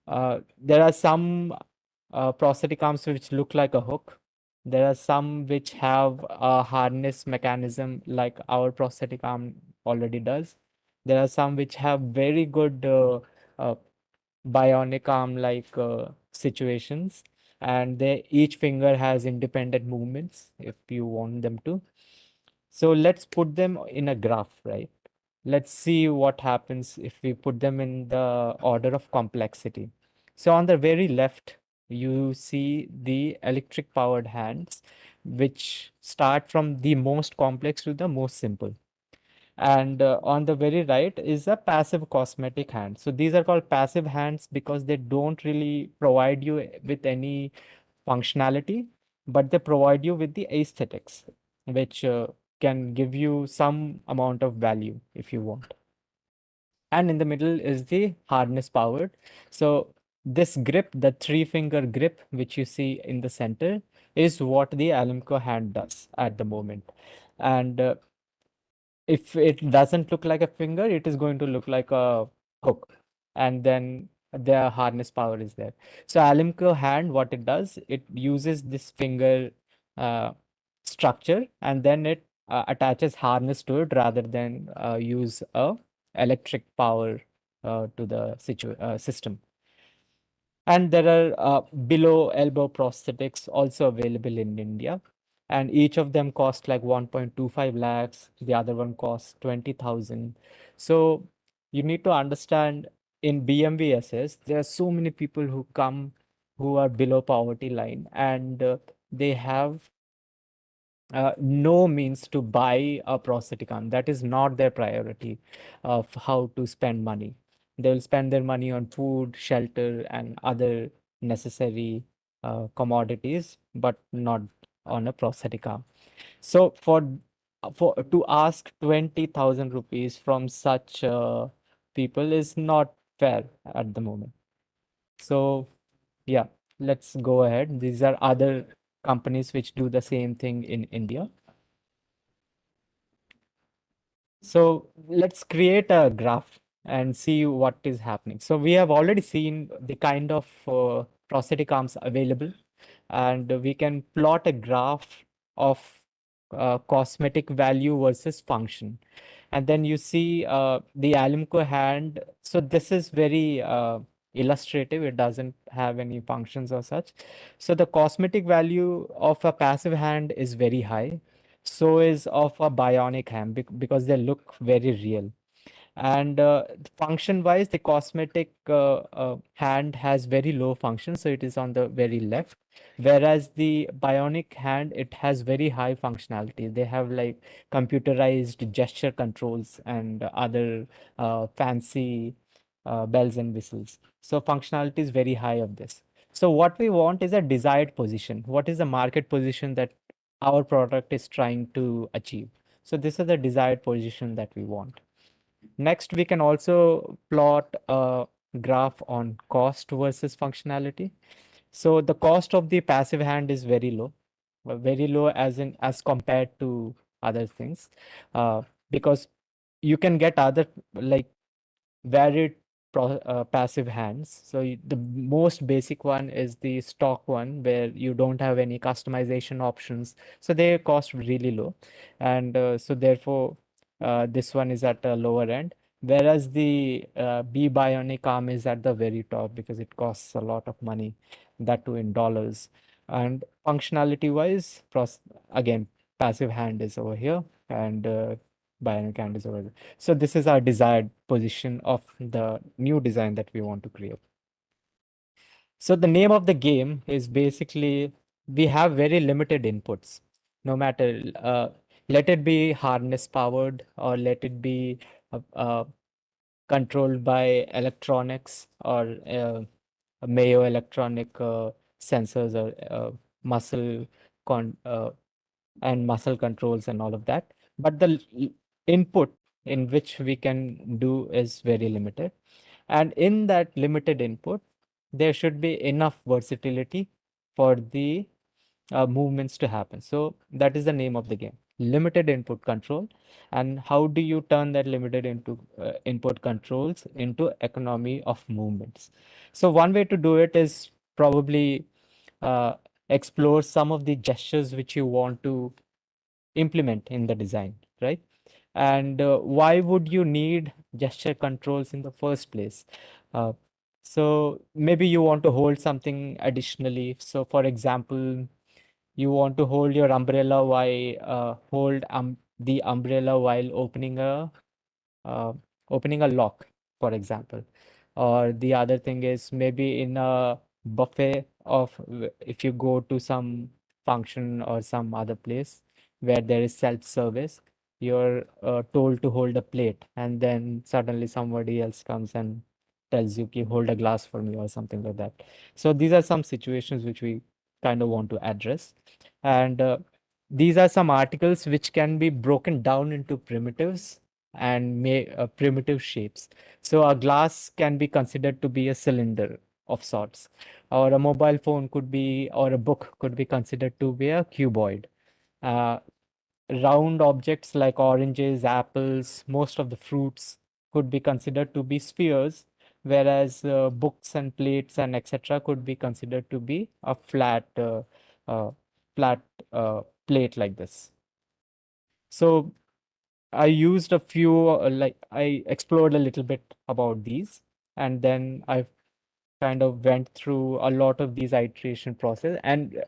there are some prosthetic arms which look like a hook. There are some which have a harness mechanism like our prosthetic arm already does. There are some which have very good uh, bionic arm like situations, and they each finger has independent movements if you want them to. So let's put them in a graph, right? Let's see what happens if we put them in the order of complexity. So on the very left, you see the electric powered hands, which start from the most complex to the most simple. And on the very right is a passive cosmetic hand. So these are called passive hands because they don't really provide you with any functionality, but they provide you with the aesthetics, which can give you some amount of value if you want. And in the middle is the harness powered. So this grip, the three finger grip, which you see in the center, is what the Alimco hand does at the moment. And if it doesn't look like a finger, it is going to look like a hook. And then the harness power is there. So Alimco hand, what it does, it uses this finger uh, structure, and then it attaches harness to it rather than use a electric power to the system. And there are below elbow prosthetics also available in India. And each of them cost like 1.25 lakhs. The other one costs 20,000. So you need to understand in BMVSS, there are so many people who come who are below poverty line, and they have no means to buy a prosthetic arm. That is not their priority of how to spend money. They will spend their money on food, shelter, and other necessary commodities, but not on a prosthetic arm. So for to ask 20,000 rupees from such people is not fair at the moment. So yeah, let's go ahead. These are other companies which do the same thing in India. So let's create a graph and see what is happening. So we have already seen the kind of prosthetic arms available, and we can plot a graph of cosmetic value versus function. And then you see the Alimco hand. So this is very illustrative. It doesn't have any functions or such. So the cosmetic value of a passive hand is very high. So is of a bionic hand because they look very real. And function wise, the cosmetic hand has very low function, so it is on the very left. Whereas the bionic hand, it has very high functionality. They have like computerized gesture controls and other fancy bells and whistles. So functionality is very high of this. So what we want is a desired position. What is the market position that our product is trying to achieve? So this is the desired position that we want. Next, we can also plot a graph on cost versus functionality. So the cost of the passive hand is very low as compared to other things, because you can get other like varied passive hands. So the most basic one is the stock one where you don't have any customization options. So they cost really low. And so therefore, this one is at a lower end. Whereas the B Bionic arm is at the very top because it costs a lot of money, that too in dollars. And functionality wise, again, passive hand is over here, and bionic hand is over there. So this is our desired position of the new design that we want to create. So the name of the game is basically we have very limited inputs. No matter let it be harness powered or let it be controlled by electronics or Mayo electronic sensors or muscle con and muscle controls and all of that. But the input in which we can do is very limited. And in that limited input, there should be enough versatility for the movements to happen. So that is the name of the game. limited input control, and how do you turn that limited input controls into economy of movements? So one way to do it is probably uh, explore some of the gestures which you want to implement in the design, right? And why would you need gesture controls in the first place? Uh, so maybe you want to hold something additionally. So for example, you want to hold your umbrella while hold the umbrella while uh, opening a lock, for example. Or the other thing is maybe in a buffet if you go to some function or some other place where there is self-service, you're told to hold a plate, and then suddenly somebody else comes and tells you, "Ki, hold a glass for me," or something like that. So these are some situations which we kind of want to address. And these are some articles which can be broken down into primitives and primitive shapes. So a glass can be considered to be a cylinder of sorts, or a mobile phone could be, or a book could be considered to be a cuboid. Uh, Round objects like oranges, apples, most of the fruits could be considered to be spheres, whereas books and plates and etc. could be considered to be a uh, flat plate like this. So I used a few, I explored a little bit about these, and then I kind of went through a lot of these iteration process. And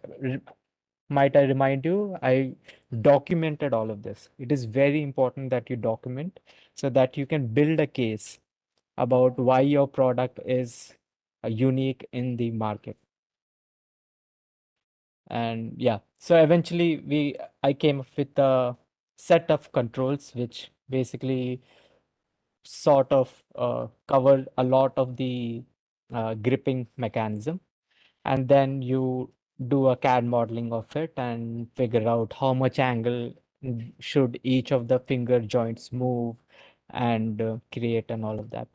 might I remind you, I documented all of this. It is very important that you document so that you can build a case about why your product is unique in the market. And yeah, so eventually I came up with a set of controls which basically sort of covered a lot of the gripping mechanism, and then you do a CAD modeling of it and figure out how much angle should each of the finger joints move, and create and all of that.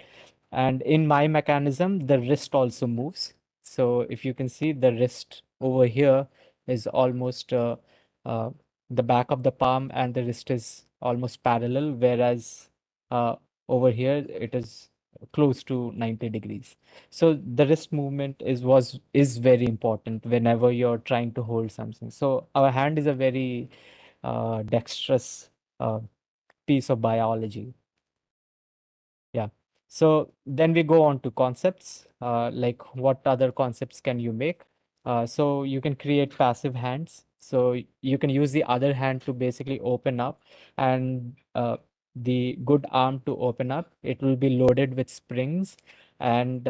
And in my mechanism, the wrist also moves. So if you can see, the wrist over here is almost uh, the back of the palm, and the wrist is almost parallel, whereas uh, over here it is close to 90 degrees. So the wrist movement is very important whenever you're trying to hold something. So our hand is a very dexterous uh, piece of biology. Yeah. So then we go on to concepts, like what other concepts can you make? So you can create passive hands. So you can use the other hand to basically open up, and the good arm to open up, it will be loaded with springs. And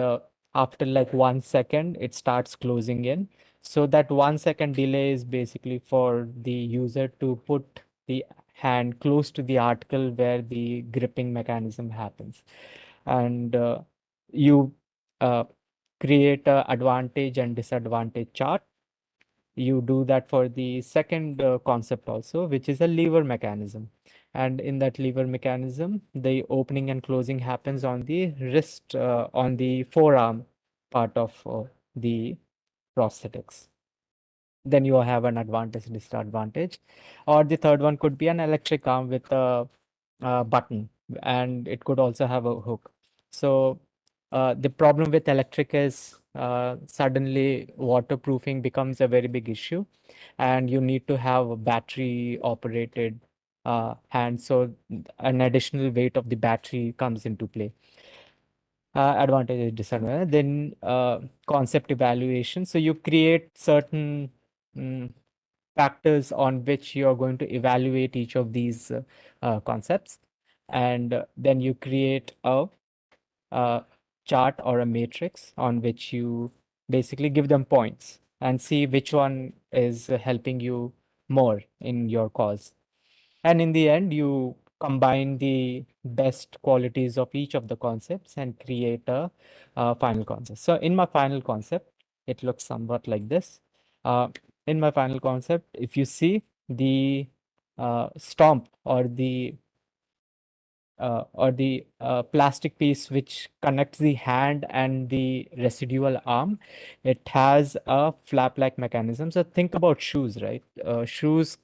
after like 1 second, it starts closing in. So that 1 second delay is basically for the user to put the hand close to the article where the gripping mechanism happens. And you uh, create a advantage and disadvantage chart. You do that for the second concept also, which is a lever mechanism. And in that lever mechanism, the opening and closing happens on the wrist, on the forearm part of the prosthetics. Then you have an advantage, disadvantage. Or the third one could be an electric arm with a button, and it could also have a hook. So the problem with electric is suddenly waterproofing becomes a very big issue, and you need to have a battery operated hand. So an additional weight of the battery comes into play. Advantage, disadvantage. Then concept evaluation. So you create certain mm, factors on which you're going to evaluate each of these concepts. And then you create a chart or a matrix on which you basically give them points and see which one is helping you more in your cause. And in the end, you combine the best qualities of each of the concepts and create a final concept. So in my final concept, it looks somewhat like this. Uh, in my final concept, if you see the stomp or the plastic piece which connects the hand and the residual arm, it has a flap-like mechanism. So think about shoes, right? Shoes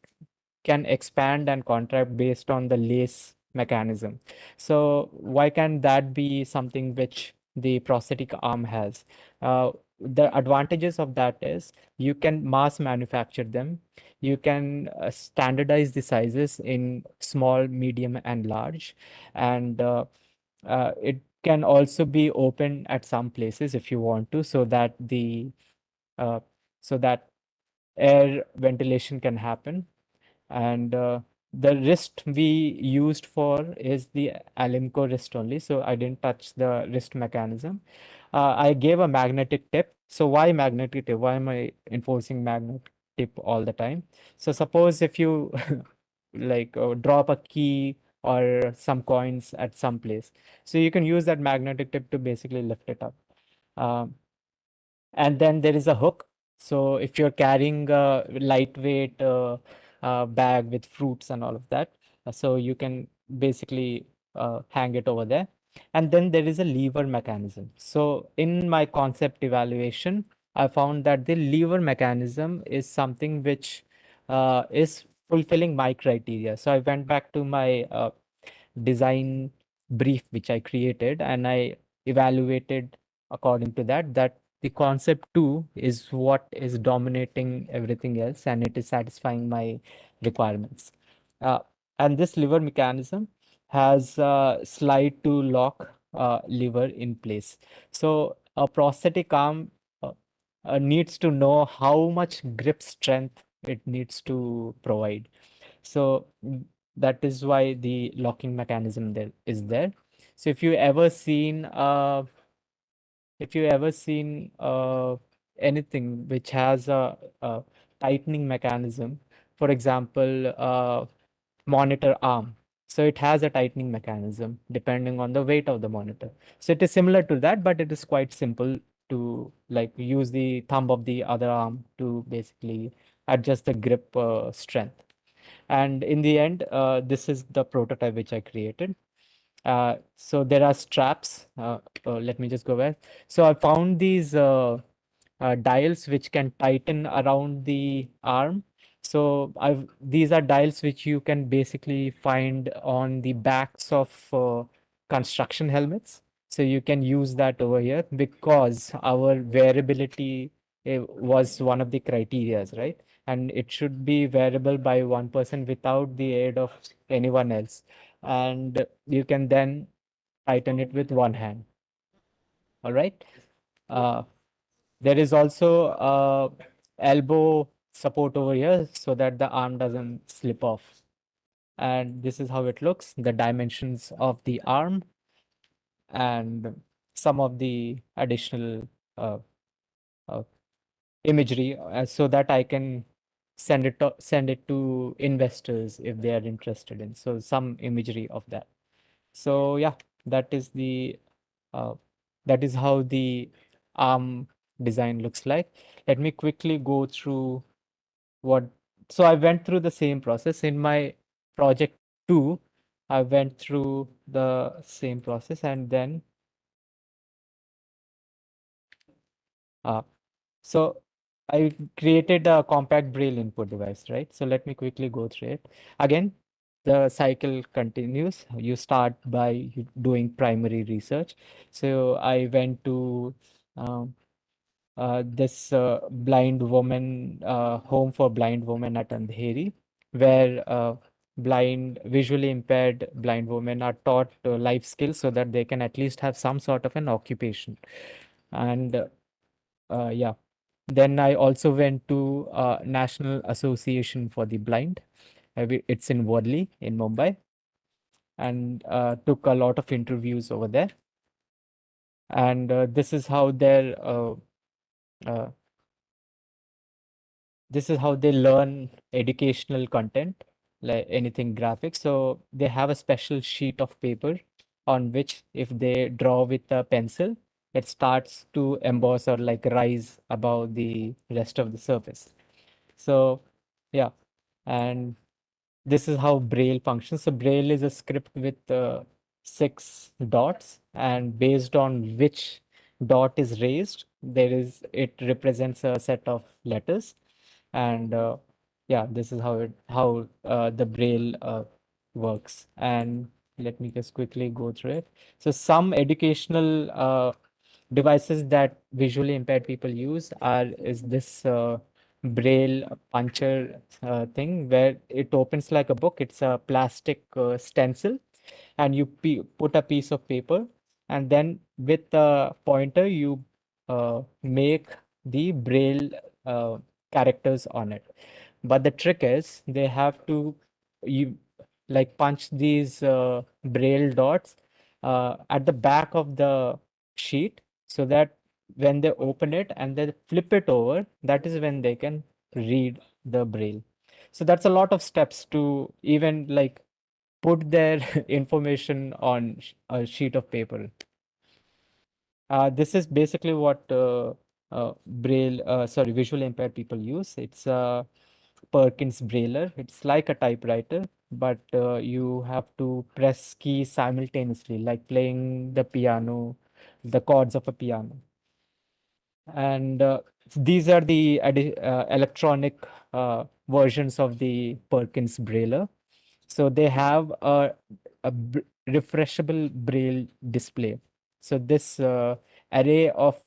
can expand and contract based on the lace mechanism. So why can't that be something which the prosthetic arm has? The advantages of that is you can mass manufacture them. You can standardize the sizes in small, medium, and large, and it can also be open at some places if you want to, so that the uh, so that air ventilation can happen. And the wrist we used for is the Alimco wrist only, so I didn't touch the wrist mechanism. I gave a magnetic tip. So why magnetic tip? Why am I enforcing magnetic tip all the time? So suppose if you like drop a key or some coins at some place, so you can use that magnetic tip to basically lift it up. Um, and then there is a hook. So if you're carrying a lightweight bag with fruits and all of that, so you can basically hang it over there. And then there is a lever mechanism. So in my concept evaluation, I found that the lever mechanism is something which is fulfilling my criteria. So I went back to my design brief which I created, and I evaluated according to that, that the concept 2 is what is dominating everything else, and it is satisfying my requirements. Uh, and this lever mechanism has a slide to lock lever in place. So a prosthetic arm needs to know how much grip strength it needs to provide. So that is why the locking mechanism there is there. So if you ever seen anything which has a tightening mechanism, for example, monitor arm. So it has a tightening mechanism depending on the weight of the monitor. So it is similar to that, but it is quite simple to like use the thumb of the other arm to basically adjust the grip strength. And in the end, this is the prototype which I created. So there are straps. Let me just go back. So I found these dials which can tighten around the arm. So these are dials which you can basically find on the backs of construction helmets. So you can use that over here because our variability was one of the criterias, right? And it should be variable by one person without the aid of anyone else. And you can then tighten it with one hand. All right. Uh, there is also elbow support over here so that the arm doesn't slip off. And this is how it looks, the dimensions of the arm and some of the additional uh, uh, imagery so that I can send it to investors if they are interested in. So some imagery of that. So yeah, that is the uh, that is how the arm design looks like. Let me quickly go through what. So I went through the same process in my project 2. I went through the same process, and then uh, so I created a compact braille input device, right? So let me quickly go through it. Again, the cycle continues. You start by doing primary research. So I went to um, this blind woman, home for blind women at Andheri, where visually impaired blind women are taught life skills so that they can at least have some sort of an occupation. And yeah, then I also went to National Association for the Blind. It's in Worli in Mumbai, and took a lot of interviews over there. And uh, this is how they learn educational content, like anything graphic. So they have a special sheet of paper on which if they draw with a pencil, it starts to emboss or like rise above the rest of the surface. So yeah, and this is how Braille functions. So Braille is a script with 6 dots, and based on which dot is raised, it represents a set of letters. And yeah, this is how the Braille works. And let me just quickly go through it. So some educational devices that visually impaired people use is this Braille puncher thing where it opens like a book. It's a plastic stencil, and you put a piece of paper, and then with the pointer you make the Braille characters on it. But the trick is they have to you like punch these Braille dots at the back of the sheet, so that when they open it and they flip it over, that is when they can read the Braille. So that's a lot of steps to even like put their information on a sheet of paper. This is basically what visually impaired people use. It's a Perkins Brailler. It's like a typewriter, but you have to press keys simultaneously, like playing the piano, the chords of a piano. And these are the electronic versions of the Perkins Brailler. So they have refreshable Braille display. So this array of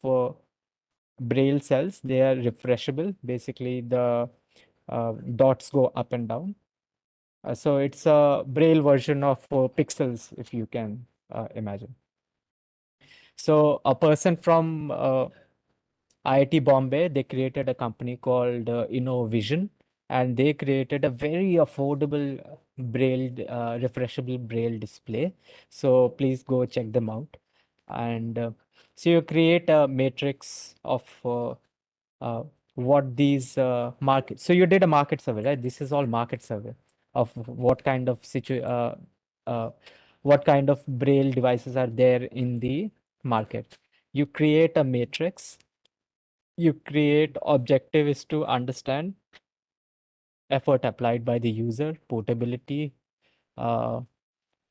Braille cells, they are refreshable. Basically, the dots go up and down. So it's a Braille version of pixels, if you can imagine. So a person from IIT Bombay, they created a company called Innovision, and they created a very affordable Braille, refreshable Braille display. So please go check them out. And so you create a matrix of uh, what these markets. So you did a market survey, right? This is all market survey of uh, what kind of Braille devices are there in the market. You create a matrix. You create objective is to understand effort applied by the user, uh,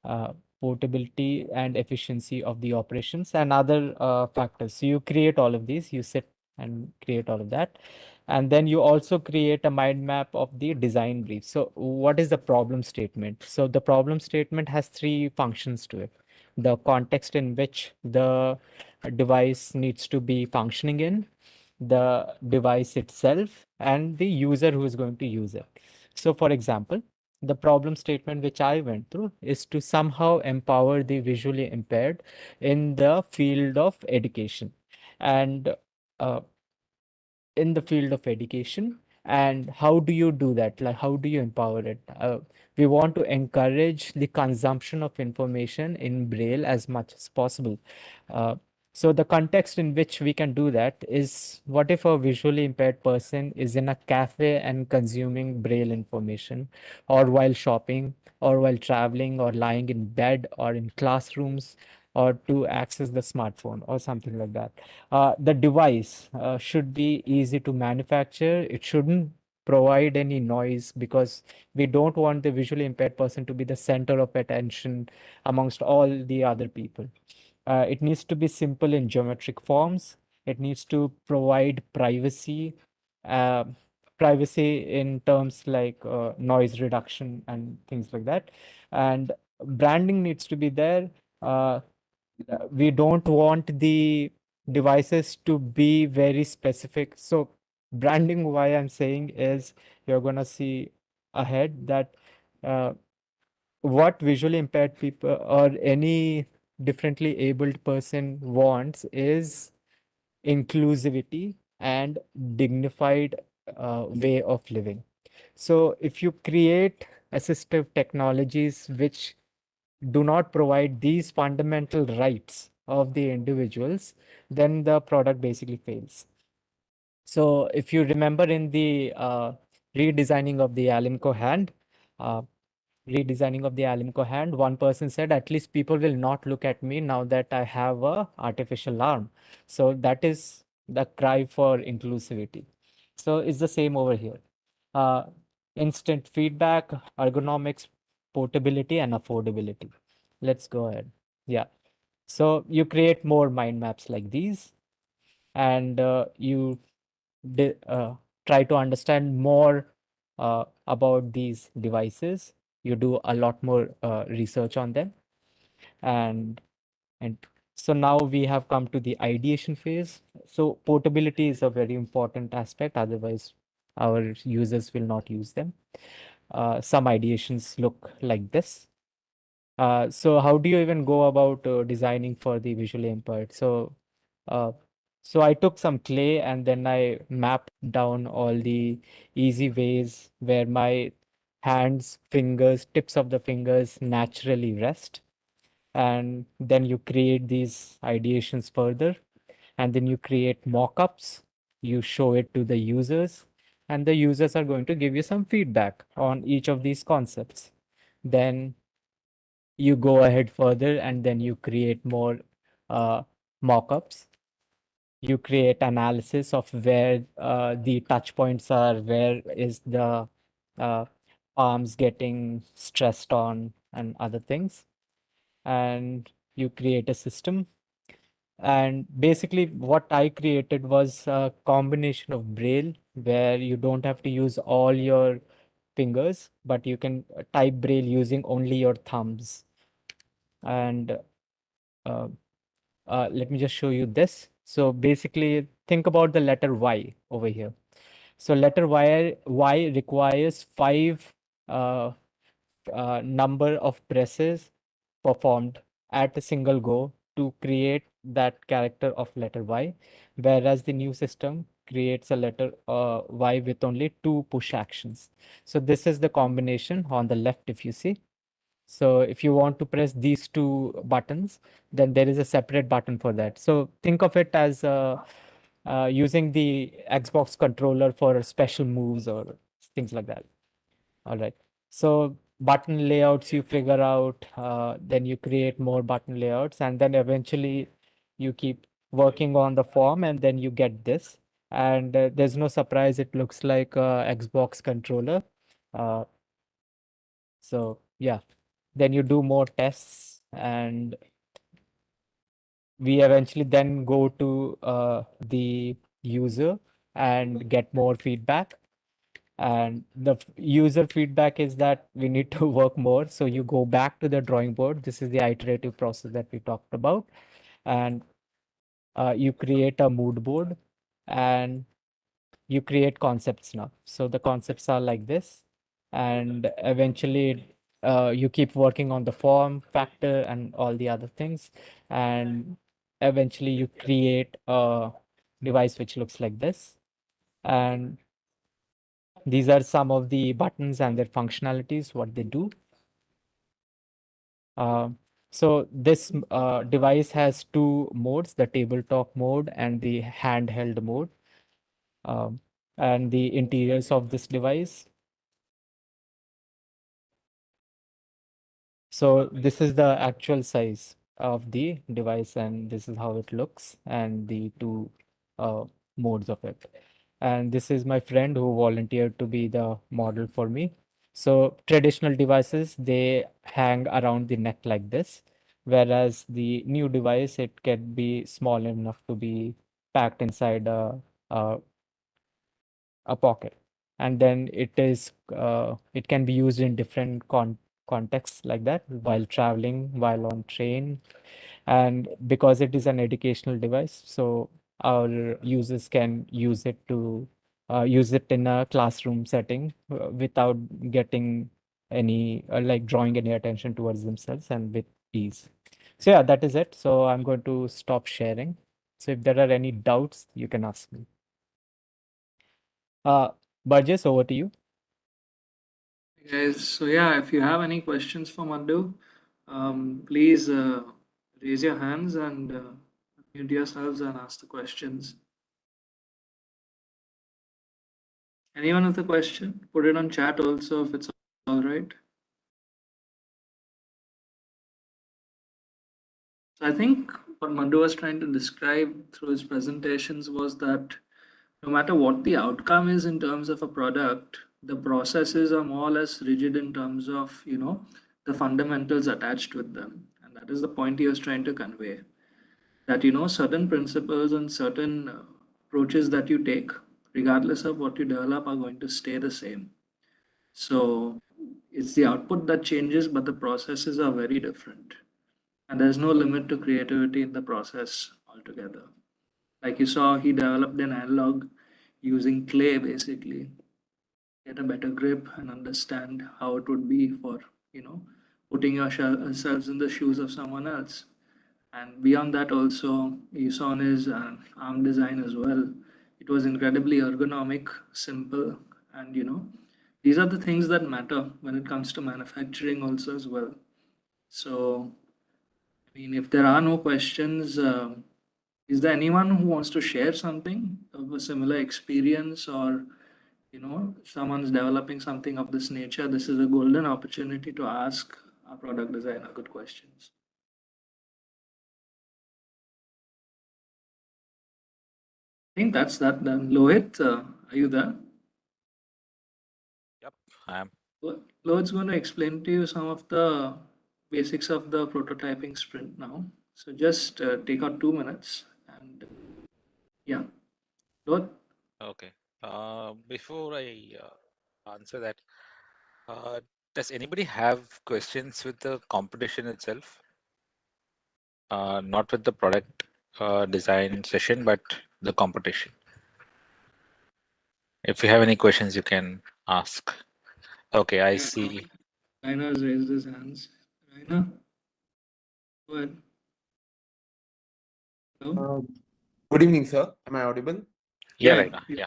uh, portability and efficiency of the operations, and other factors. So you create all of these, you sit and create all of that. And then you also create a mind map of the design brief. So what is the problem statement? So the problem statement has three functions to it. The context in which the device needs to be functioning in, the device itself, and the user who is going to use it. So for example, the problem statement which I went through is to somehow empower the visually impaired in the field of education. And uh, in the field of education, and how do you do that, like how do you empower it? We want to encourage the consumption of information in Braille as much as possible. uh, so the context in which we can do that is, what if a visually impaired person is in a cafe and consuming Braille information, or while shopping, or while traveling, or lying in bed, or in classrooms, or to access the smartphone or something like that. The device should be easy to manufacture. It shouldn't provide any noise, because we don't want the visually impaired person to be the center of attention amongst all the other people. It needs to be simple in geometric forms. It needs to provide privacy, uh, privacy in terms like noise reduction and things like that. And branding needs to be there. We don't want the devices to be very specific. So branding, why I'm saying is, you're gonna see ahead that uh, what visually impaired people or any differently abled person wants is inclusivity and dignified way of living. So if you create assistive technologies which do not provide these fundamental rights of the individuals, then the product basically fails. So if you remember in the redesigning of the Alimco hand, uh, one person said, at least people will not look at me now that I have a artificial arm. So that is the cry for inclusivity. So it's the same over here. Uh, Instant feedback, ergonomics, portability, and affordability. Let's go ahead. Yeah. So you create more mind maps like these, and you try to understand more about these devices. You do a lot more research on them, and and so now we have come to the ideation phase. So portability is a very important aspect, otherwise our users will not use them. Some ideations look like this. So how do you even go about designing for the visually impaired? Uh, so I took some clay and then I mapped down all the easy ways where my hands, fingers, tips of the fingers naturally rest. And then you create these ideations further, and then you create mock-ups, you show it to the users, and the users are going to give you some feedback on each of these concepts. Then you go ahead further and then you create more mock-ups. You create analysis of where the touch points are, where is the uh, arms getting stressed on, and other things. And you create a system. And basically, what I created was a combination of Braille, where you don't have to use all your fingers, but you can type Braille using only your thumbs. And uh, let me just show you this. So basically, think about the letter Y over here. So letter Y requires 5 uh, number of presses performed at a single go to create that character of letter Y, whereas the new system creates a letter Y with only 2 push actions. So this is the combination on the left, if you see. So if you want to press these 2 buttons, then there is a separate button for that. So think of it as using the Xbox controller for special moves or things like that. All right. So button layouts you figure out, then you create more button layouts, and then eventually you keep working on the form, and then you get this. And there's no surprise, it looks like a Xbox controller. Uh, so yeah, then you do more tests, and we eventually then go to the user and get more feedback. And the user feedback is that we need to work more. So you go back to the drawing board. This is the iterative process that we talked about. And you create a mood board and you create concepts now. So the concepts are like this. And eventually you keep working on the form factor and all the other things. And eventually you create a device which looks like this. And these are some of the buttons and their functionalities, what they do. So this device has 2 modes, the tabletop mode and the handheld mode. Um, and the interiors of this device. So this is the actual size of the device, and this is how it looks, and the 2 uh, modes of it. And this is my friend who volunteered to be the model for me. So traditional devices, they hang around the neck like this, whereas the new device, it can be small enough to be packed inside a, a pocket. And then it can be used in different contexts like that, while traveling, while on train. And because it is an educational device, so our users can use it to use it in a classroom setting without getting any like drawing any attention towards themselves, and with ease. So yeah, that is it. So I'm going to stop sharing. So if there are any doubts, you can ask me. uh Burgess, over to you. Guys, so yeah, if you have any questions for Maddu, please raise your hands and mute yourselves and ask the questions. Anyone with a question? Put it on chat also if it's all right. So I think what Madhu was trying to describe through his presentations was that no matter what the outcome is in terms of a product, the processes are more or less rigid in terms of, the fundamentals attached with them. And that is the point he was trying to convey. That, certain principles and certain approaches that you take, regardless of what you develop, are going to stay the same. So it's the output that changes, but the processes are very different. And there's no limit to creativity in the process altogether. Like you saw, he developed an analog using clay basically, get a better grip and understand how it would be for, putting yourselves in the shoes of someone else. And beyond that, also, you saw in his arm design as well. It was incredibly ergonomic, simple, and these are the things that matter when it comes to manufacturing, also, as well. So, I mean, if there are no questions, is there anyone who wants to share something of a similar experience, or someone's developing something of this nature? This is a golden opportunity to ask our product designer good questions. I think that's that then. Lohit, are you there? Yep, I am. Lohit's going to explain to you some of the basics of the prototyping sprint now. So just take out 2 minutes and yeah, Lohit. Okay. Before I answer that, does anybody have questions with the competition itself? Not with the product design session, but the competition. If you have any questions, you can ask. Okay, I see. Rainer has raised his hands. Rainer, go ahead. Hello? Good evening, sir. Am I audible? Yeah, Yeah, right. Yeah.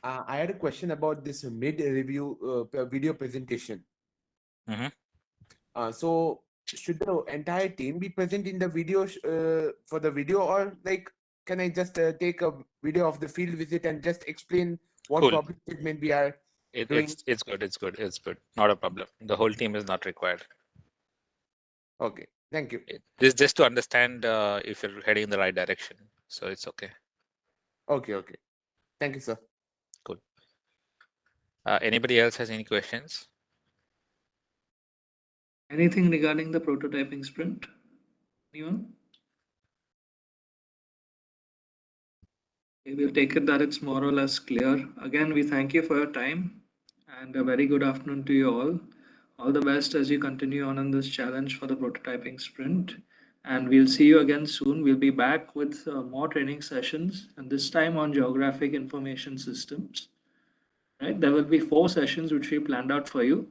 I had a question about this mid-review video presentation. Mhm. So, should the entire team be present in the video for the video, or like, can I just take a video of the field visit and just explain what Cool. problem statement we are doing? It's good. It's good. It's good. Not a problem. The whole team is not required. Okay, thank you. This is just to understand if you're heading in the right direction. So it's okay. Okay, thank you, sir. Cool. Anybody else has any questions? anything regarding the prototyping sprint? Anyone? Okay, we'll take it that it's more or less clear. Again, we thank you for your time and a very good afternoon to you all. All the best as you continue on in this challenge for the prototyping sprint. And we'll see you again soon. We'll be back with more training sessions, and this time on geographic information systems. Right? There will be 4 sessions which we planned out for you.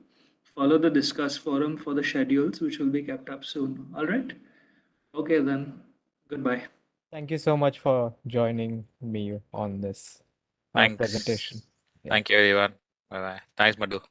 Follow the discuss forum for the schedules, which will be kept up soon. All right. Okay, then. Goodbye. Thank you so much for joining me on this Thanks. presentation. Yeah. Thank you, everyone. Bye bye. Thanks, Maddu.